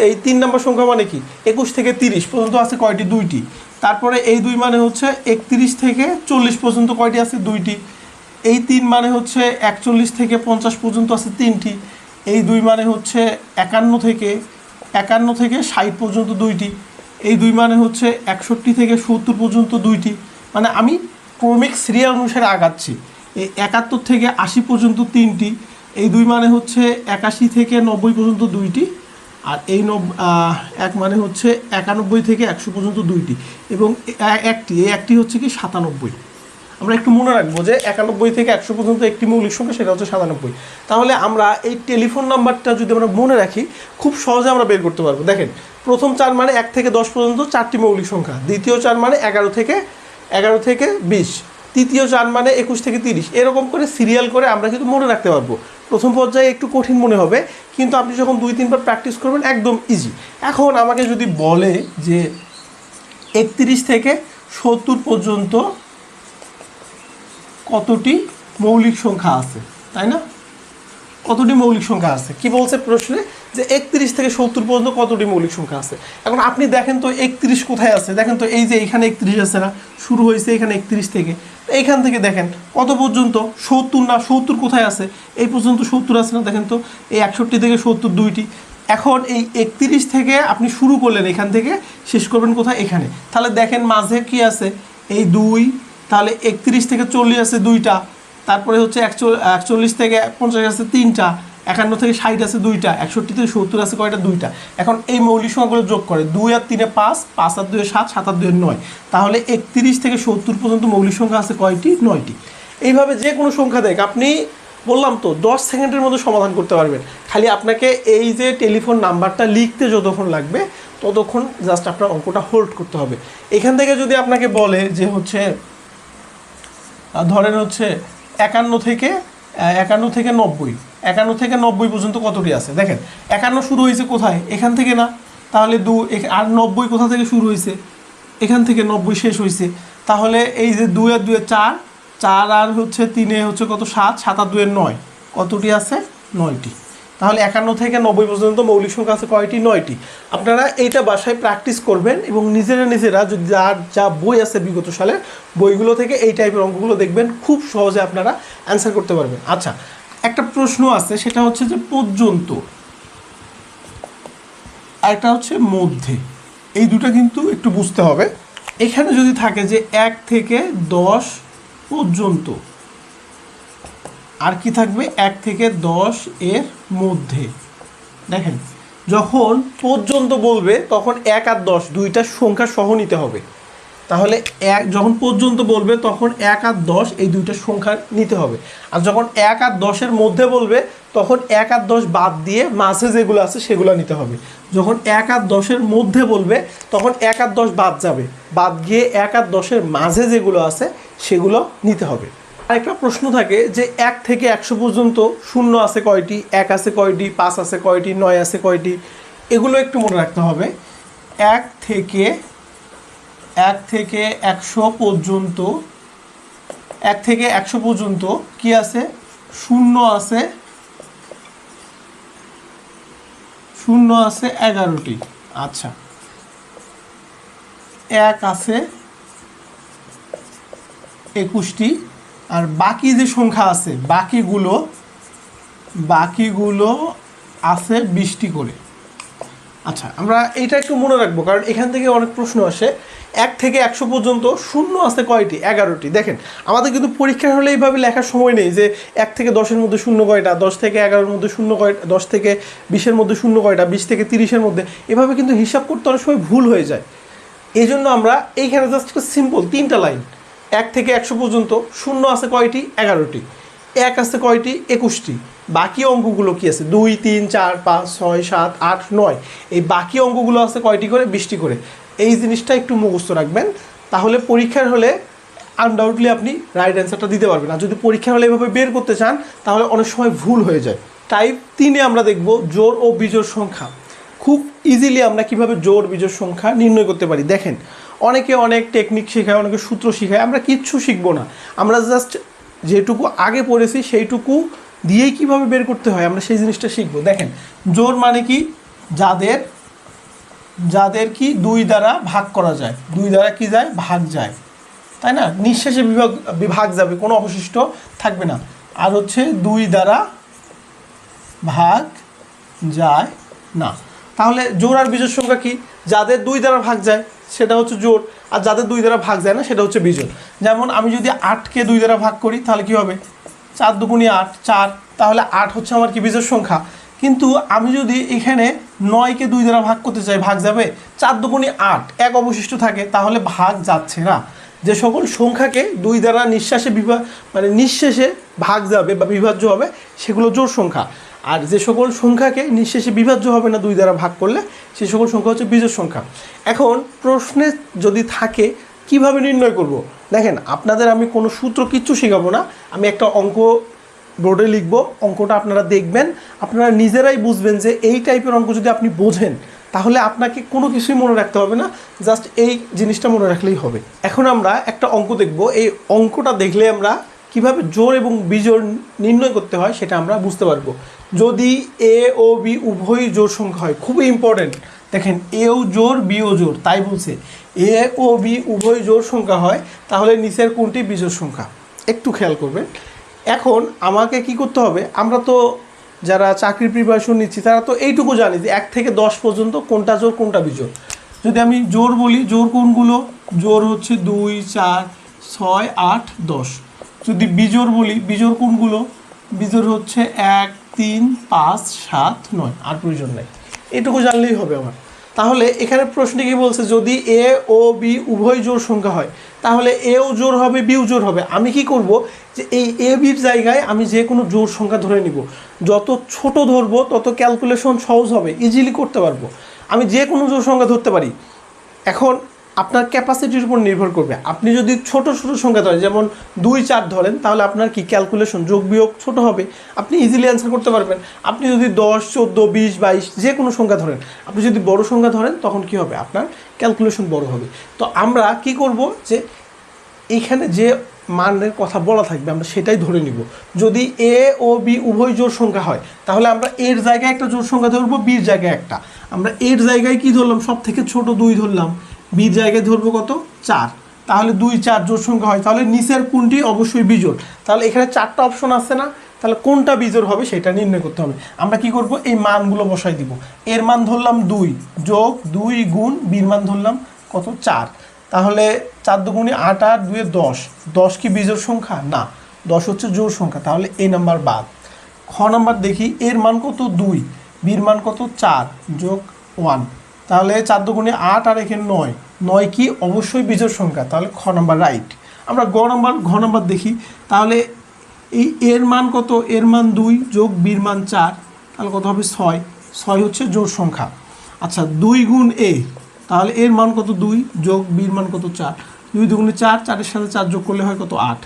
A: এই 3 নম্বর সংখ্যা মানে কি 21 থেকে 30 পর্যন্ত আছে কয়টি, 2টি। তারপরে এই 2 মানে হচ্ছে 31 থেকে 40 পর্যন্ত কয়টি আছে, 2টি। এই 3 মানে হচ্ছে 41 থেকে 50 পর্যন্ত আছে 3টি। এই 2 মানে হচ্ছে 51 থেকে 60 পর্যন্ত 2টি। এই 2 মানে হচ্ছে 61 থেকে 70 পর্যন্ত 2টি। মানে আমি ক্রমিক সিরিয়াল অনুসারে আগাচ্ছি। এই 71 থেকে 80 পর্যন্ত 3টি। এই 2 মানে হচ্ছে 81 থেকে 90 পর্যন্ত 2টি। আর এই 1 মানে হচ্ছে 91 থেকে 100 পর্যন্ত 2টি। এবং একটি হচ্ছে কি 97। আমরা একটু মনে রাখবো যে 91 থেকে 100 পর্যন্ত একটি মৌলিক সংখ্যা, সেটা হচ্ছে 97। তাহলে আমরা এই টেলিফোন নাম্বারটা যদি আমরা মনে রাখি, খুব সহজে আমরা বের করতে পারবো। দেখেন, প্রথম 4 মানে 1 থেকে 10 পর্যন্ত 4টি মৌলিক সংখ্যা, দ্বিতীয় 4 মানে 11 থেকে 20, তৃতীয় 4 মানে 21 থেকে 30। এরকম করে সিরিয়াল করে আমরা কিন্তু মনে রাখতে পারবো। প্রথম পর্যায়ে একটু কঠিন মনে হবে, কিন্তু আপনি যখন 2-3 বার প্র্যাকটিস করবেন একদম ইজি। এখন আমাকে যদি বলে যে 31 থেকে 70 পর্যন্ত কতটি মৌলিক সংখ্যা আছে, তাই না, কতটি মৌলিক সংখ্যা আছে, কি বলছে প্রশ্নে যে 31 থেকে 70 পর্যন্ত কতটি মৌলিক সংখ্যা আছে। এখন আপনি দেখেন তো 31 কোথায় আছে, দেখেন তো এই যে এইখানে 31 আছে না, শুরু হয়েছে এখানে 31 থেকে, এইখান থেকে দেখেন কত পর্যন্ত, 70 না, 70 কোথায় আছে, এই পর্যন্ত 70 আছে না, দেখেন তো এই 61 থেকে 70 2টি। এখন এই 31 থেকে আপনি শুরু করলেন, এখান থেকে শেষ করবেন কোথায়, এখানে। তাহলে দেখেন মাঝে কি আছে, এই 2, তাহলে 31 থেকে 40 আছে 2টা, তারপরে হচ্ছে 41 থেকে 50 আছে 3টা, 51 থেকে 60 আছে 2টা, 61 থেকে 70 আছে কয়টা, 2টা। এখন এই মৌলিক সংখ্যাগুলো যোগ করে, 2 আর 3 5, 5 আর 2 7, 7 আর 2 9। তাহলে 31 থেকে 70 পর্যন্ত মৌলিক সংখ্যা আছে কয়টি, 9টি। এইভাবে যে কোনো সংখ্যা দেখ, আপনি বললাম তো 10 সেকেন্ডের মধ্যে সমাধান করতে পারবেন। খালি আপনাকে এই যে টেলিফোন নাম্বারটা লিখতে যতক্ষণ লাগবে ততক্ষণ জাস্ট আপনার অঙ্কটা হোল্ড করতে হবে। এখান থেকে যদি আপনাকে বলে যে হচ্ছে ধরেন হচ্ছে 51 থেকে 90, 51 থেকে 90 পর্যন্ত কতটি আছে, দেখেন 51 শুরু হয়েছে কোথায়, এখান থেকে না, তাহলে 2, আর 90 কোথা থেকে শুরু হয়েছে, এখান থেকে 90 শেষ হয়েছে। তাহলে এই যে 2 আর 2 4, 4 আর হচ্ছে 3 হচ্ছে কত, 7, 7 আর 2 9, কতটি আছে, 9টি। তাহলে 51 থেকে 90 পর্যন্ত মৌলিক সংখ্যা আছে কয়টি, 9টি। আপনারা এইটা বাসায় প্র্যাকটিস করবেন এবং নিজেরা যদি যা বই আছে বিগত সালের বইগুলো থেকে এই টাইপের অঙ্কগুলো দেখবেন, খুব সহজে আপনারা অ্যান্সার করতে পারবেন। আচ্ছা, একটা প্রশ্ন আছে, সেটা হচ্ছে যে পর্যন্ত, আর একটা হচ্ছে মধ্যে, এই দুটো কিন্তু একটু বুঝতে হবে। এখানে যদি থাকে যে 1 থেকে 10 পর্যন্ত, আর কি থাকবে 1 থেকে 10 এর মধ্যে। দেখেন, যখন পর্যন্ত বলবে তখন 1 আর 10 দুইটা সংখ্যা সহ নিতে হবে। তাহলে যখন পর্যন্ত বলবে তখন 1 আর 10 এই দুইটা সংখ্যা নিতে হবে। আর যখন 1 আর 10 এর মধ্যে বলবে তখন 1 আর 10 বাদ দিয়ে মাঝে যেগুলো আছে সেগুলো নিতে হবে। যখন 1 আর 10 এর মধ্যে বলবে তখন 1 আর 10 বাদ যাবে, বাদ গিয়ে 1 আর 10 এর মাঝে যেগুলো আছে সেগুলো নিতে হবে। আরেকটা প্রশ্ন থাকে যে 1 থেকে 100 পর্যন্ত শূন্য আছে কয়টি, 1 আছে কয়টি, 5 আছে কয়টি, 9 আছে কয়টি, এগুলো একটু মনে রাখতে হবে। 1 থেকে 100 পর্যন্ত, 1 থেকে 100 পর্যন্ত কি আছে, শূন্য আছে 11টি। আচ্ছা, 1 আছে 21টি, আর বাকি যে সংখ্যা আছে বাকিগুলো আছে 20টি করে। আচ্ছা, আমরা এইটা একটু মনে রাখবো, কারণ এখান থেকে অনেক প্রশ্ন আসে। 1 থেকে 100 পর্যন্ত শূন্য আছে কয়টি, 11টি। দেখেন, আমাদের কিন্তু পরীক্ষা হলে এইভাবে লেখার সময় নেই যে 1 থেকে 10-এর মধ্যে শূন্য কয়টা, 10 থেকে 11-এর মধ্যে শূন্য কয়টা, 10 থেকে 20-এর মধ্যে শূন্য কয়টা, 20 থেকে 30-এর মধ্যে, এভাবে কিন্তু হিসাব করতে অনেক সময় ভুল হয়ে যায়। এই জন্য আমরা এইখানে জাস্ট সিম্পল 3টা লাইন, 1 থেকে 100 পর্যন্ত, শূন্য আছে কয়টি? 11টি, 1 আছে কয়টি? 21টি। বাকি অঙ্কগুলো কি আছে? 2 3 4 5 6 7 8 9, এই বাকি অঙ্কগুলো আছে কয়টি করে? 20টি করে। এই জিনিসটা একটু মুখস্থ রাখবেন, তাহলে পরীক্ষার হলে আনডাউটলি আপনি রাইট অ্যান্সারটা দিতে পারবেন। আর যদি পরীক্ষার হলে এভাবে বের করতে চান তাহলে অনেক সময় ভুল হয়ে যায়। টাইপ 3-এ আমরা দেখব জোড় ও বিজোড় সংখ্যা। খুব ইজিলি আমরা কিভাবে জোড় বিজোড় সংখ্যা নির্ণয় করতে পারি। দেখেন, অনেকে অনেক টেকনিক শেখায়, অনেকে সূত্র শেখায়, আমরা কিচ্ছু শিখবো না। আমরা জাস্ট যেটুকু আগে পড়েছি সেইটুকু দিয়েই কিভাবে বের করতে হয় আমরা সেই জিনিসটা শিখবো। দেখেন, জোড় মানে কি? যাদের কি 2 দ্বারা ভাগ করা যায়, 2 দ্বারা কি যায়? ভাগ যায়, তাই না? নিঃশেষে বিভাগ যাবে, কোনো অবশিষ্ট থাকবে না। আর হচ্ছে 2 দ্বারা ভাগ যায় না। তাহলে জোড় আর বিজোড় সংখ্যা কি? যাদের 2 দ্বারা ভাগ যায় সেটা হচ্ছে জোড়, আর যাদের 2 দ্বারা ভাগ যায় না সেটা হচ্ছে বিজোড়। যেমন আমি যদি 8কে 2 দ্বারা ভাগ করি তাহলে কি হবে? 4 দুগুণে 8, 4। তাহলে 8 হচ্ছে আমার কি? বিজোড় সংখ্যা। কিন্তু আমি যদি এখানে 9কে 2 দ্বারা ভাগ করতে চাই, ভাগ যাবে? 4 দুগুণে 8, 1 অবশিষ্ট থাকে, তাহলে ভাগ যাচ্ছে না। যে সকল সংখ্যাকে 2 দ্বারা নিঃশেষে ভাগ যাবে বা বিভাজ্য হবে সেগুলো জোড় সংখ্যা। আর যে সকল সংখ্যাকে নিঃশেষে বিভাজ্য হবে না 2 দ্বারা ভাগ করলে, সেই সকল সংখ্যা হচ্ছে বিজোড় সংখ্যা। এখন প্রশ্নে যদি থাকে কিভাবে নির্ণয় করব, দেখেন আপনাদের আমি কোনো সূত্র কিচ্ছু শেখাবো না, আমি একটা অঙ্ক বোর্ডে লিখবো, অঙ্কটা আপনারা দেখবেন, আপনারা নিজেরাই বুঝবেন যে এই টাইপের অঙ্ক যদি আপনি বোঝেন তাহলে আপনাকে কোনো কিছুই মনে রাখতে হবে না, জাস্ট এই জিনিসটা মনে রাখলেই হবে। এখন আমরা একটা অঙ্ক দেখব, এই অঙ্কটা দেখলে আমরা কিভাবে জোড় এবং বিজোড় নির্ণয় করতে হয় সেটা আমরা বুঝতে পারবো। যদি এ ও বি উভয়ই জোড় সংখ্যা হয়, খুবই ইম্পর্টেন্ট, দেখেন এও জোড় বিও জোড়, তাই বলছে এ ও বি উভয় জোড় সংখ্যা হয়, তাহলে নিচের কোনটি বিজোড় সংখ্যা? একটু খেয়াল করবেন। এখন আমাকে কি করতে হবে? আমরা তো যারা চাকরির প্রিপারেশন নিচ্ছি তারা তো এইটুকু জানি যে 1 থেকে 10 পর্যন্ত কোনটা জোড় কোনটা বিজোড়। যদি আমি জোড় বলি, জোড় কোনগুলো? জোড় হচ্ছে 2 4 6 8 10। যদি বিজোড় বলি, বিজোড় কোনগুলো? বিজোড় হচ্ছে 1 3 5 7 9, আর প্রয়োজন নাই, এটুকু জানলেই হবে আমার। তাহলে এখানে প্রশ্নে কি বলছে? যদি এ ও বি উভয় জোড় সংখ্যা হয় তাহলে এও জোড় হবে বিও জোড় হবে। আমি কি করব যে এই এ বির জায়গায় আমি যে কোনো জোড় সংখ্যা ধরে নিব, যত ছোট ধরবো তত ক্যালকুলেশন সহজ হবে, ইজিলি করতে পারবো। আমি যে কোনো জোড় সংখ্যা ধরতে পারি। এখন আপনার ক্যাপাসিটির উপর নির্ভর করবে। আপনি যদি ছোট ছোট সংখ্যা ধরেন, যেমন 2 4 ধরেন, তাহলে আপনার কি ক্যালকুলেশন যোগ বিয়োগ ছোট হবে, আপনি ইজিলি অ্যান্সার করতে পারবেন। আপনি যদি 10 14 20 22 যে কোনো সংখ্যা ধরেন, আপনি যদি বড় সংখ্যা ধরেন তখন কি হবে? আপনার ক্যালকুলেশন বড় হবে। তো আমরা কি করব যে এইখানে যে মানের কথা বলা থাকবে আমরা সেটাই ধরে নিব। যদি এ ও বি উভয় জোড় সংখ্যা হয় তাহলে আমরা এর জায়গায় একটা জোড় সংখ্যা ধরবো, বির জায়গায় একটা। আমরা এর জায়গায় কি ধরলাম? সব থেকে ছোট 2 ধরলাম, বির জায়গায় ধরবো কত? 4। তাহলে 2 4 জোড় সংখ্যা হয়, তাহলে নিচের কোনটি? অবশ্যই বিজোড়। তাহলে এখানে 4টা অপশন আছে না? তাহলে কোনটা বিজোড় হবে সেটা নির্ণয় করতে হবে। আমরা কি করব? এই মানগুলো বসাই দিব। এর মান ধরলাম 2 যোগ 2 গুণ বির মান ধরলাম কত? 4। তাহলে 4 দুগুণে 8 আর 2 10। 10 কি বিজোড় সংখ্যা? না, 10 হচ্ছে জোড় সংখ্যা, তাহলে এই নাম্বার বাদ। খ নাম্বার দেখি, এর মান কত? 2, বির মান কত? 4 যোগ 1। তাহলে 4 দুগুণে 8 আর এখানে 9, 9 কি? অবশ্যই বিজোড় সংখ্যা, তাহলে খ নাম্বার রাইট। আমরা ঘ নাম্বার দেখি, তাহলে এই এর মান কত? এর মান 2 যোগ বির মান 4, তাহলে কত হবে? 6। 6 হচ্ছে জোড় সংখ্যা। আচ্ছা, 2 গুণ এ, তাহলে এর মান কত? 2 যোগ বির মান কত? 4। 2 দুগুণে 4, 4-এর সাথে 4 যোগ করলে হয় কত? 8।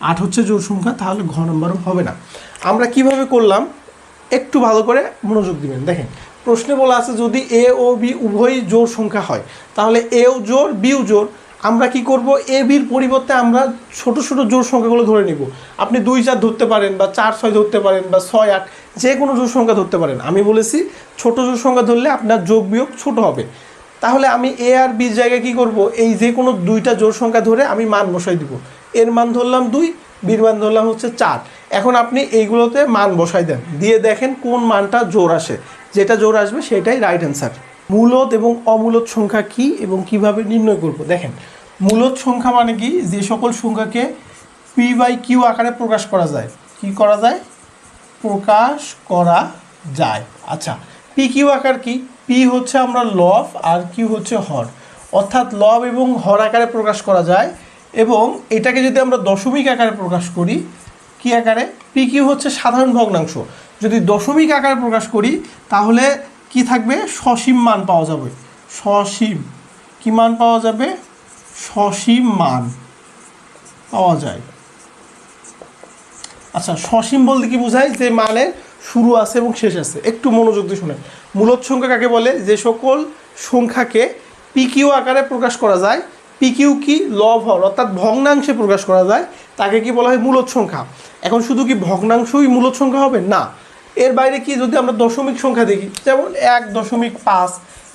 A: 8 হচ্ছে জোড় সংখ্যা, তাহলে ঘ নম্বরও হবে না। আমরা কিভাবে করলাম একটু ভালো করে মনোযোগ দিবেন। দেখেন, প্রশ্নে বলা আছে যদি এ ও বি উভয়ই জোড় সংখ্যা হয় তাহলে এও জোড় বিও জোড়। আমরা কি করব? এ বির পরিবর্তে আমরা ছোট ছোট জোড় সংখ্যাগুলো ধরে নিব। আপনি 2 4 ধরতে পারেন, বা 4 6 ধরতে পারেন, বা 6 8, যে কোনো জোড় সংখ্যা ধরতে পারেন। আমি বলেছি ছোট জোড় সংখ্যা ধরলে আপনার যোগ বিয়োগ ছোট হবে। তাহলে আমি এ আর বির জায়গায় কী করব? এই যে কোনো 2টা জোড় সংখ্যা ধরে আমি মান বসাই দিব। এর মান ধরলাম 2, বির মান ধরলাম হচ্ছে 4। এখন আপনি এইগুলোতে মান বসাই দেন, দিয়ে দেখেন কোন মানটা জোড় আসে। যেটা জোড় আসবে সেটাই রাইট অ্যান্সার। মূলদ এবং অমূলদ সংখ্যা কি এবং কিভাবে নির্ণয় করব? দেখেন, মূলদ সংখ্যা মানে কি? যে সকল সংখ্যাকে p/q আকারে প্রকাশ করা যায়। কি করা যায়? প্রকাশ করা যায়। আচ্ছা, p/q আকার কি? p হচ্ছে আমরা লব আর q হচ্ছে হর, অর্থাৎ লব এবং হর আকারে প্রকাশ করা যায়। এবং এটাকে যদি আমরা দশমিক আকারে প্রকাশ করি, কি আকারে, পি কিউ হচ্ছে সাধারণ ভগ্নাংশ, যদি দশমিক আকারে প্রকাশ করি তাহলে কি থাকবে, সসীম মান পাওয়া যাবে। সসীম কি মান পাওয়া যাবে, সসীম মান পাওয়া যায়। আচ্ছা, সসীম বলতে কি বোঝায়, যে মানের শুরু আছে এবং শেষ আছে। একটু মনোযোগ দিয়ে শুনেন, মূলদ সংখ্যা কাকে বলে, যে সকল সংখ্যাকে পিকিউ আকারে প্রকাশ করা যায়, পিকিউ কি লব হর অর্থাৎ ভগ্নাংশে প্রকাশ করা যায়, তাকে কি বলা হয়, মূলদ সংখ্যা। এখন শুধু কি ভগ্নাংশই মূলদ সংখ্যা হবে না, এর বাইরে কি যদি আমরা দশমিক সংখ্যা দেখি, যেমন 1.5,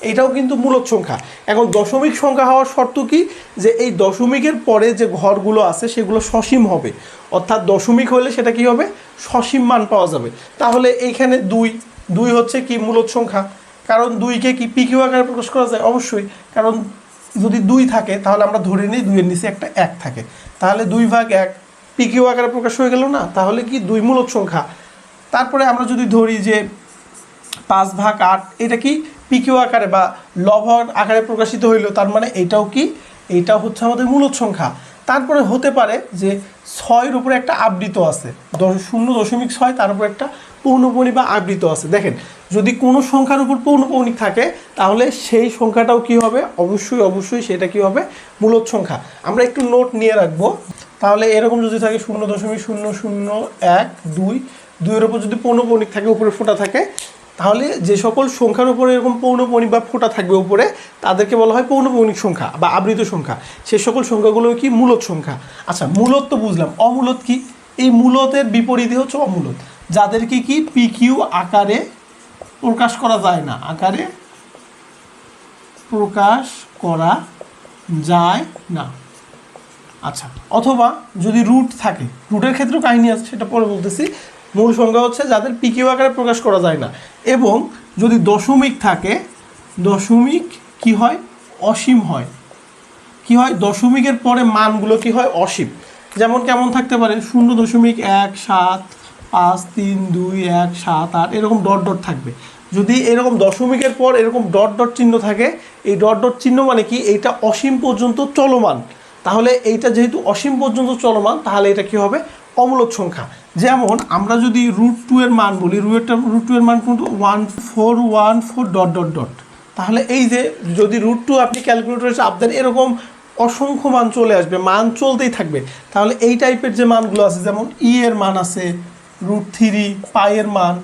A: এটাও কিন্তু মূলদ সংখ্যা। এখন দশমিক সংখ্যা হওয়ার শর্ত কি, যে এই দশমিকের পরে যে ঘরগুলো আছে সেগুলো সসীম হবে, অর্থাৎ দশমিক হলে সেটা কি হবে, সসীম মান পাওয়া যাবে। তাহলে এইখানে 2 হচ্ছে কি মূলদ সংখ্যা, কারণ 2কে কি পিকিউ আকারে প্রকাশ করা যায়, অবশ্যই, কারণ যদি 2 থাকে তাহলে আমরা ধরে নিই 2 এর নিচে একটা 1 থাকে, তাহলে 2/1 পিকিউ আকারে প্রকাশ হয়ে গেল না, তাহলে কি 2 মূলদ সংখ্যা। তারপরে আমরা যদি ধরি যে 5/8, এটা কি পিকিউ আকারে বা লব হর আকারে প্রকাশিত হইল, তার মানে এটাও কি, এইটাও হচ্ছে আমাদের মূলদ সংখ্যা। তারপরে হতে পারে যে 6-এর উপরে একটা আবৃত আছে, 0.6, তার উপর একটা পৌনঃপুনিক বা আবৃত আছে। দেখেন, যদি কোনো সংখ্যার উপর পৌনঃপুনিক থাকে তাহলে সেই সংখ্যাটাও কি হবে, অবশ্যই সেটা কি হবে, মূলদ সংখ্যা। আমরা একটু নোট নিয়ে রাখবো, তাহলে এরকম যদি থাকে 0.0012, 2-এর উপর যদি পৌনঃপুনিক থাকে, উপরে ফোঁটা থাকে, তাহলে যে সকল সংখ্যার উপরে এরকম পৌনঃপুনিক বা ফোঁটা থাকবে উপরে, তাদেরকে বলা হয় পৌনঃপুনিক সংখ্যা বা আবৃত সংখ্যা। সে সকল সংখ্যাগুলো কি মূলদ সংখ্যা। আচ্ছা, মূলদ তো বুঝলাম, অমূলদ কি, এই মূলদের বিপরীতে হচ্ছে অমূলদ, যাদেরকে কি পিকিউ আকারে প্রকাশ করা যায় না, আকারে প্রকাশ করা যায় না। আচ্ছা, অথবা যদি রুট থাকে, রুটের ক্ষেত্রেও কাহিনী আছে, সেটা পরে বলতেছি। মূল সংখ্যা হচ্ছে যাদের পিকিউ আকারে প্রকাশ করা যায় না। এবং যদি দশমিক থাকে, দশমিক কি হয়, অসীম হয়। কি হয়, দশমিকের পরে মানগুলো কি হয়, অসীম। যেমন কেমন থাকতে পারে, 0.17532178 এরকম ডট ডট থাকবে। যদি এরকম দশমিকের পর এরকম ডট ডট চিহ্ন থাকে, এই ডট ডট চিহ্ন মানে কি, এইটা অসীম পর্যন্ত চলমান। তাহলে এইটা যেহেতু অসীম পর্যন্ত চলমান, তাহলে এটা কি হবে, অমূলদ সংখ্যা। যেমন আমরা যদি √2 এর মান বলি, √2 এর মান কিন্তু 1414 ডট ডট ডট, তাহলে এই যে যদি √2 আপনি ক্যালকুলেটরে চাপ দেন, এরকম অসংখ্য মান চলে আসবে, মান চলতেই থাকবে। তাহলে এই টাইপের যে মানগুলো আছে, যেমন এর মান আছে, √3, পাইয়ের মান,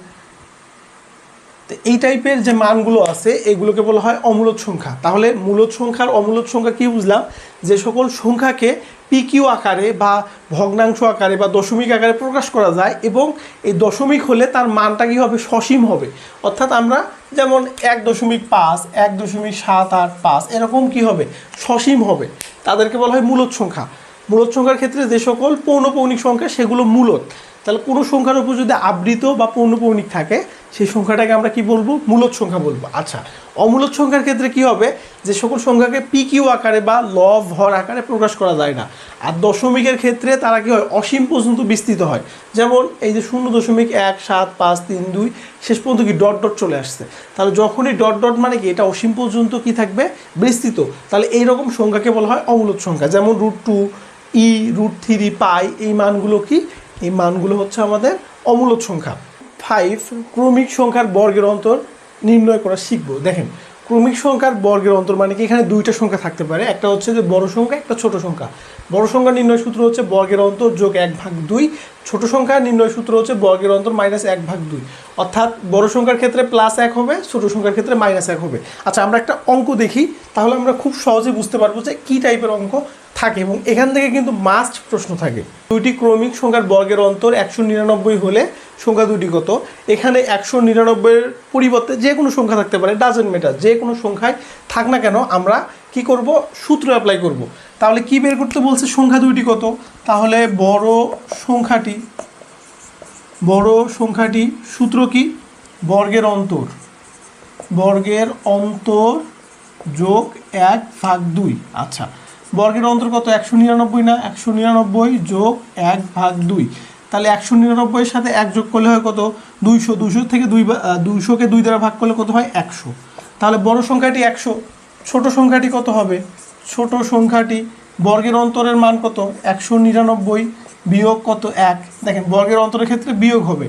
A: তো এই টাইপের যে মানগুলো আছে এগুলোকে বলা হয় অমূলদ সংখ্যা। তাহলে মূলদ সংখ্যার অমূলদ সংখ্যা কি বুঝলাম, যে সকল সংখ্যাকে পিকিউ আকারে বা ভগ্নাংশ আকারে বা দশমিক আকারে প্রকাশ করা যায়, এবং এই দশমিক হলে তার মানটা কী হবে, সসীম হবে। অর্থাৎ আমরা যেমন 1.5, 1.785 এরকম কি হবে, সসীম হবে, তাদেরকে বলা হয় মূলদ সংখ্যা। মূলদ সংখ্যার ক্ষেত্রে যে সকল পৌনঃপুনিক সংখ্যা সেগুলো মূলদ। তাহলে কোনো সংখ্যার উপর যদি আবৃত বা পৌনঃপুনিক থাকে, সেই সংখ্যাটাকে আমরা কি বলবো, মূলদ সংখ্যা বলবো। আচ্ছা, অমূলদ সংখ্যার ক্ষেত্রে কি হবে, যে সকল সংখ্যাকে পিকিউ আকারে বা লব হর আকারে প্রকাশ করা যায় না। আর দশমিকের ক্ষেত্রে তারা কি হয়, অসীম পর্যন্ত বিস্তৃত হয়। যেমন এই যে 0.17532 শেষ পর্যন্ত কি ডট ডট চলে আসছে, তাহলে যখনই ডট ডট মানে কি, এটা অসীম পর্যন্ত কি থাকবে, বিস্তৃত। তাহলে এইরকম সংখ্যাকে বলা হয় অমূলদ সংখ্যা। যেমন √2, √3, পাই, এই মানগুলো কি, এই মানগুলো হচ্ছে আমাদের অমূলদ সংখ্যা। 5, ক্রমিক সংখ্যার বর্গের অন্তর নির্ণয় করা শিখব। দেখেন, ক্রমিক সংখ্যার বর্গের অন্তর মানে কি, এখানে দুইটা সংখ্যা থাকতে পারে, একটা হচ্ছে যে বড় সংখ্যা, একটা ছোট সংখ্যা। বড় সংখ্যা নির্ণয় সূত্র হচ্ছে বর্গের অন্তর যোগ 1/2, ছোট সংখ্যা নির্ণয় সূত্র হচ্ছে বর্গের অন্তর -1/2। অর্থাৎ বড় সংখ্যার ক্ষেত্রে +1 হবে, ছোট সংখ্যার ক্ষেত্রে -1 হবে। আচ্ছা, আমরা একটা অঙ্ক দেখি, তাহলে আমরা খুব সহজে বুঝতে পারবো যে কী টাইপের অঙ্ক থাকে, এবং এখান থেকে কিন্তু মাস্ট প্রশ্ন থাকে। দুইটি ক্রমিক সংখ্যার বর্গের অন্তর 199 হলে সংখ্যা দুটি কত। এখানে 199-এর পরিবর্তে যে কোনো সংখ্যা থাকতে পারে, ডাজেন্ট ম্যাটার, যে কোনো সংখ্যায় থাক না কেন, আমরা কি করব, সূত্র অ্যাপ্লাই করব। তাহলে কি বের করতে বলছে, সংখ্যা দুইটি কত, তাহলে বড় সংখ্যাটি সূত্র কি, বর্গের অন্তর যোগ 1/2। আচ্ছা, বর্গের অন্তর কত, 199 না, 199 যোগ 1/2। তাহলে 199-এর সাথে 1 যোগ করলে হয় কত, 200, 200 থেকে 200-কে 2 দ্বারা ভাগ করলে কত হয়, 100। তাহলে বড় সংখ্যাটি 100, ছোট সংখ্যাটি কত হবে, ছোট সংখ্যাটি বর্গের অন্তরের মান কত 199 বিয়োগ কত 1, দেখেন বর্গের অন্তরের ক্ষেত্রে বিয়োগ হবে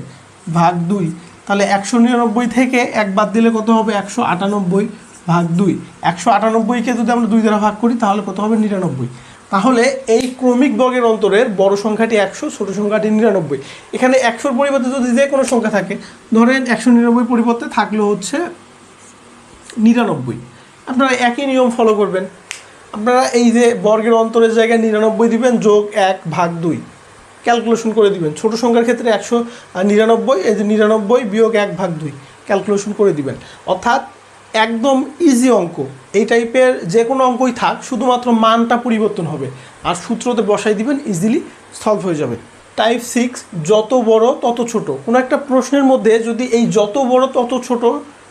A: ভাগ 2, তাহলে 199 থেকে 1 বাদ দিলে কত হবে 198 ভাগ 2, 198কে যদি আমরা 2 দ্বারা ভাগ করি তাহলে কত হবে 99। তাহলে এই ক্রমিক বর্গের অন্তরের বড় সংখ্যাটি 100, ছোট সংখ্যাটি 99। এখানে 100-র পরিবর্তে যদি যে কোনো সংখ্যা থাকে, ধরেন 199 পরিবর্তে থাকলো হচ্ছে 99, আপনারা একই নিয়ম ফলো করবেন। আপনারা এই যে বর্গের অন্তরের জায়গায় 99 দিবেন, যোগ 1 ভাগ 2 ক্যালকুলেশন করে দিবেন। ছোট সংখ্যার ক্ষেত্রে 199, এই যে 99 বিয়োগ 1 ভাগ 2 ক্যালকুলেশন করে দিবেন। অর্থাৎ একদম ইজি অঙ্ক, এই টাইপের যে কোনো অঙ্কই থাক, শুধুমাত্র মানটা পরিবর্তন হবে আর সূত্রতে বসাই দিবেন, ইজিলি সলভ হয়ে যাবে। টাইপ 6, যত বড় তত ছোট। কোনো একটা প্রশ্নের মধ্যে যদি এই যত বড় তত ছোট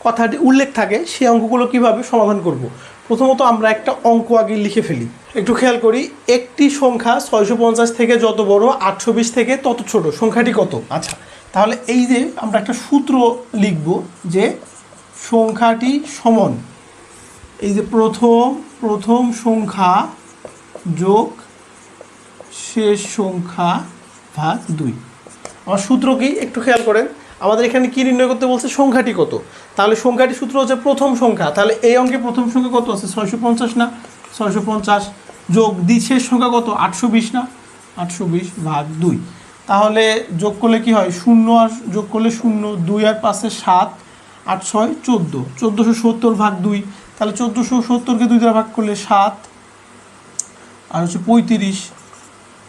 A: কথাটি উল্লেখ থাকে, সেই অঙ্কগুলো কিভাবে সমাধান করব। প্রথমত আমরা একটা অঙ্ক আগে লিখে ফেলি, একটু খেয়াল করি। একটি সংখ্যা 650 থেকে যত বড়, 820 থেকে তত ছোট, সংখ্যাটি কত? আচ্ছা, তাহলে এই যে আমরা একটা সূত্র লিখব যে সংখ্যাটি সমান, এই যে প্রথম সংখ্যা যোগ শেষ সংখ্যা ভাগ 2। আমার সূত্র কি একটু খেয়াল করেন, আমাদের এখানে কি নির্ণয় করতে বলছে, সংখ্যাটি কত। তাহলে সংখ্যাটি সূত্র হচ্ছে প্রথম সংখ্যা, তাহলে এই অঙ্কে প্রথম সংখ্যা কত আছে 650 না, 650 যোগ শেষ সংখ্যা কত 820 না, 820 ভাগ 2। তাহলে যোগ করলে কি হয় 0 আর যোগ করলে 0, 2 আর 5 7, 8 6 14, 1470 ভাগ 2, তাহলে 1470কে 2 দ্বারা ভাগ করলে 7 আর হচ্ছে 35,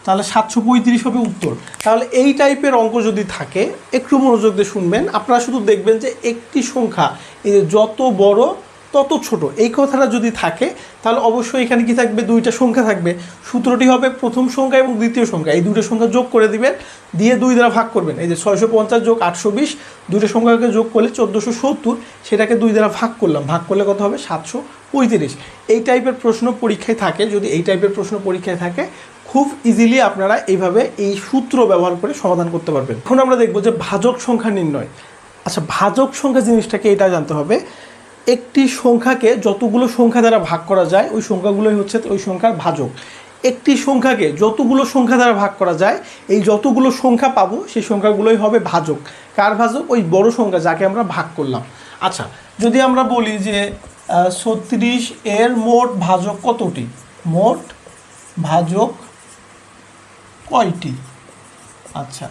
A: তাহলে 735 হবে উত্তর। তাহলে এই টাইপের অঙ্ক যদি থাকে, একটু মনোযোগ দিয়ে শুনবেন, আপনারা শুধু দেখবেন যে একটি সংখ্যা এই যে যত বড় তত ছোট, এই কথাটা যদি থাকে তাহলে অবশ্যই এখানে কি থাকবে, দুইটা সংখ্যা থাকবে। সূত্রটি হবে প্রথম সংখ্যা এবং দ্বিতীয় সংখ্যা, এই দুটো সংখ্যা যোগ করে দিবেন, দিয়ে 2 দ্বারা ভাগ করবেন। এই যে 650 যোগ 820, দুটো সংখ্যাকে যোগ করলে 1470, সেটাকে 2 দ্বারা ভাগ করলাম, ভাগ করলে কত হবে 735। এই টাইপের প্রশ্ন পরীক্ষায় থাকে, যদি এই টাইপের প্রশ্ন পরীক্ষায় থাকে, খুব ইজিলি আপনারা এইভাবে এই সূত্র ব্যবহার করে সমাধান করতে পারবেন। এখন আমরা দেখব যে ভাজক সংখ্যা নির্ণয়। আচ্ছা, ভাজক সংখ্যা জিনিসটাকে এটা জানতে হবে, একটি সংখ্যাকে যতগুলো সংখ্যা দ্বারা ভাগ করা যায় ওই সংখ্যাগুলোই হচ্ছে ওই সংখ্যার ভাজক। একটি সংখ্যাকে যতগুলো সংখ্যা দ্বারা ভাগ করা যায়, এই যতগুলো সংখ্যা পাবো সেই সংখ্যাগুলোই হবে ভাজক। কার ভাজক? ওই বড় সংখ্যা যাকে আমরা ভাগ করলাম। আচ্ছা, যদি আমরা বলি যে 36 এর মোট ভাজক কতটি, মোট ভাজক কয়টি? আচ্ছা,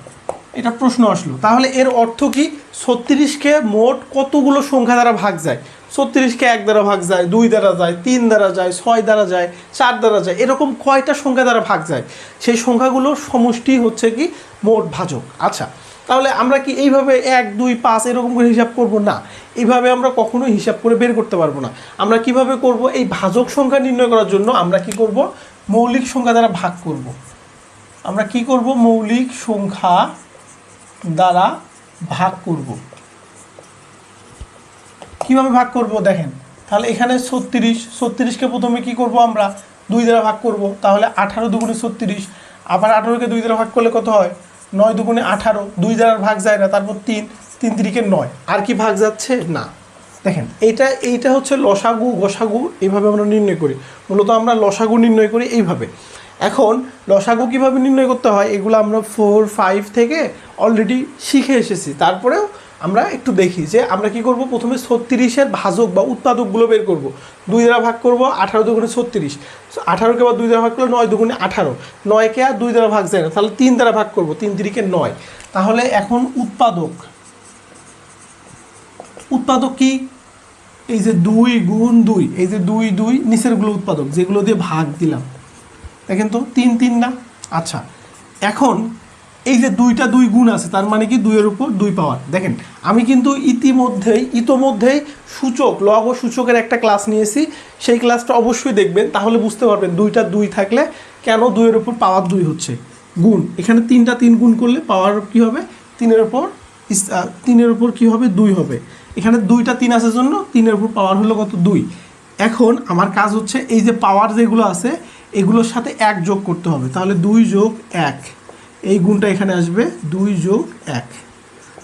A: এটা প্রশ্ন আসলো, তাহলে এর অর্থ কি 36কে মোট কতগুলো সংখ্যা দ্বারা ভাগ যায়? 36কে 1 দ্বারা ভাগ যায়, 2 দ্বারা যায়, 3 দ্বারা যায়, 6 দ্বারা যায়, 4 দ্বারা যায়, এরকম কয়টা সংখ্যা দ্বারা ভাগ যায়, সেই সংখ্যাগুলোর সমষ্টি হচ্ছে কি মোট ভাজক। আচ্ছা, তাহলে আমরা কি এইভাবে 1 2 5 এরকম করে হিসাব করব না, এইভাবে আমরা কখনোই হিসাব করে বের করতে পারবো না। আমরা কিভাবে করব, এই ভাজক সংখ্যা নির্ণয় করার জন্য আমরা কি করব, মৌলিক সংখ্যা দ্বারা ভাগ করব। আমরা কি করব, মৌলিক সংখ্যা দ্বারা ভাগ করব। কিভাবে ভাগ করব দেখেন, তাহলে এখানে 36কে প্রথমে কি করব, আমরা 2 দ্বারা ভাগ করব, তাহলে 18 দুগুণে 36, আবার 18কে 2 দ্বারা ভাগ করলে কত হয় 9 দুগুণে 18, 2 দ্বারা ভাগ যায় না, তারপর 3 3 9, আর কি ভাগ যাচ্ছে না। দেখেন এইটা হচ্ছে লসাগু গসাগু, এইভাবে আমরা নির্ণয় করি, মূলত আমরা লসাগু নির্ণয় করি এইভাবে। এখন লসাগু কীভাবে নির্ণয় করতে হয় এগুলো আমরা 4 5 থেকে অলরেডি শিখে এসেছি, তারপরেও আমরা একটু দেখি যে আমরা কি করব, প্রথমে 36-এর ভাজক বা উৎপাদকগুলো বের করব। 2 দ্বারা ভাগ করব, 18 দুগুণে 36, 18কে আবার 2 দ্বারা ভাগ করলে 9 দুগুণে 18, 9কে আর 2 দ্বারা ভাগ যায় না, তাহলে 3 দ্বারা ভাগ করব, 3 3কে 9। তাহলে এখন উৎপাদক কি, এই যে 2 গুণ 2, এই যে 2 2 নিচেরগুলো উৎপাদক যেগুলো দিয়ে ভাগ দিলাম, দেখেন তো 3 3 না। আচ্ছা, এখন এই যে 2টা 2 গুণ আছে, তার মানে কি 2 এর উপর 2 পাওয়ার। দেখেন আমি কিন্তু ইতোমধ্যেই সূচক, লগ ও সূচকের একটা ক্লাস নিয়েছি, সেই ক্লাসটা অবশ্যই দেখবেন, তাহলে বুঝতে পারবেন 2টা 2 থাকলে কেন 2 এর উপর পাওয়ার 2 হচ্ছে গুণ। এখানে 3টা 3 গুণ করলে পাওয়ার কি হবে, 3 এর উপর কি হবে 2 হবে। এখানে 2টা 3 আসার জন্য 3 এর উপর পাওয়ার হলো কত 2। এখন আমার কাজ হচ্ছে এই যে পাওয়ার যেগুলো আছে এগুলোর সাথে 1 যোগ করতে হবে, তাহলে 2 যোগ 1, এই গুণটা এখানে আসবে 2 যোগ 1,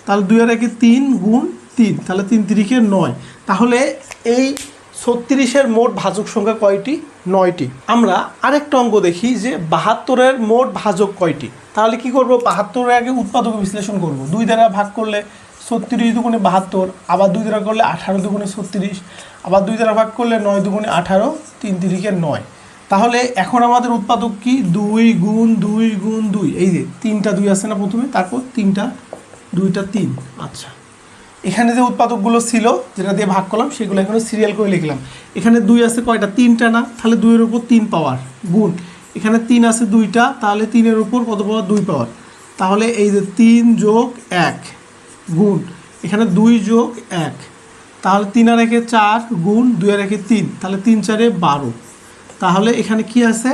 A: তাহলে 2 আর 1 3 গুণ 3, তাহলে 3 3কে 9। তাহলে এই 36-এর মোট ভাজক সংখ্যা কয়টি? 9টি। আমরা আরেকটা অঙ্ক দেখি যে 72-এর মোট ভাজক কয়টি। তাহলে কি করব, 72-এর আগে উৎপাদক বিশ্লেষণ করব। 2 দ্বারা ভাগ করলে 36 দুগুণে 72, আবার 2 দ্বারা করলে 18 দুগুণে 36, আবার 2 দ্বারা ভাগ করলে 9 দুগুণে 18, 3 তিরিকে 9। তাহলে এখন আমাদের উৎপাদক কি? 2 গুণ 2 গুণ 2, এই যে 3টা 2 আছে না প্রথমে, তারপর 3টা 2টা 3। আচ্ছা, এখানে যে উৎপাদকগুলো ছিল যেটা দিয়ে ভাগ করলাম সেগুলো এখানে সিরিয়াল করে লিখলাম। এখানে 2 আছে কয়টা? 3টা না, তাহলে 2-এর উপর 3 পাওয়ার গুণ, এখানে 3 আছে 2টা, তাহলে 3-এর উপর কত পাওয়ার? 2 পাওয়ার। তাহলে এই যে 3 যোগ 1 গুণ, এখানে 2 যোগ 1, তাহলে 3 আর 1 4 গুণ 2 আর 1 3, তাহলে 3 4 12। তাহলে এখানে কি আছে?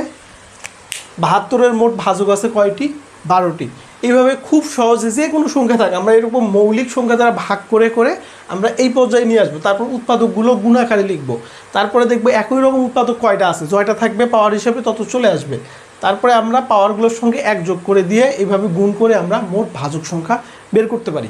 A: 72-এর মোট ভাজক আছে কয়টি? 12টি। এইভাবে খুব সহজে যে কোনো সংখ্যা থাকে আমরা এরকম মৌলিক সংখ্যা দ্বারা ভাগ করে করে আমরা এই পর্যায়ে নিয়ে আসবো। তারপর উৎপাদকগুলো গুণাকারে লিখবো। তারপরে দেখবো একই রকম উৎপাদক কয়টা আছে, জয়টা থাকবে পাওয়ার হিসাবে তত চলে আসবে। তারপরে আমরা পাওয়ারগুলোর সঙ্গে 1 যোগ করে দিয়ে এইভাবে গুণ করে আমরা মোট ভাজক সংখ্যা বের করতে পারি।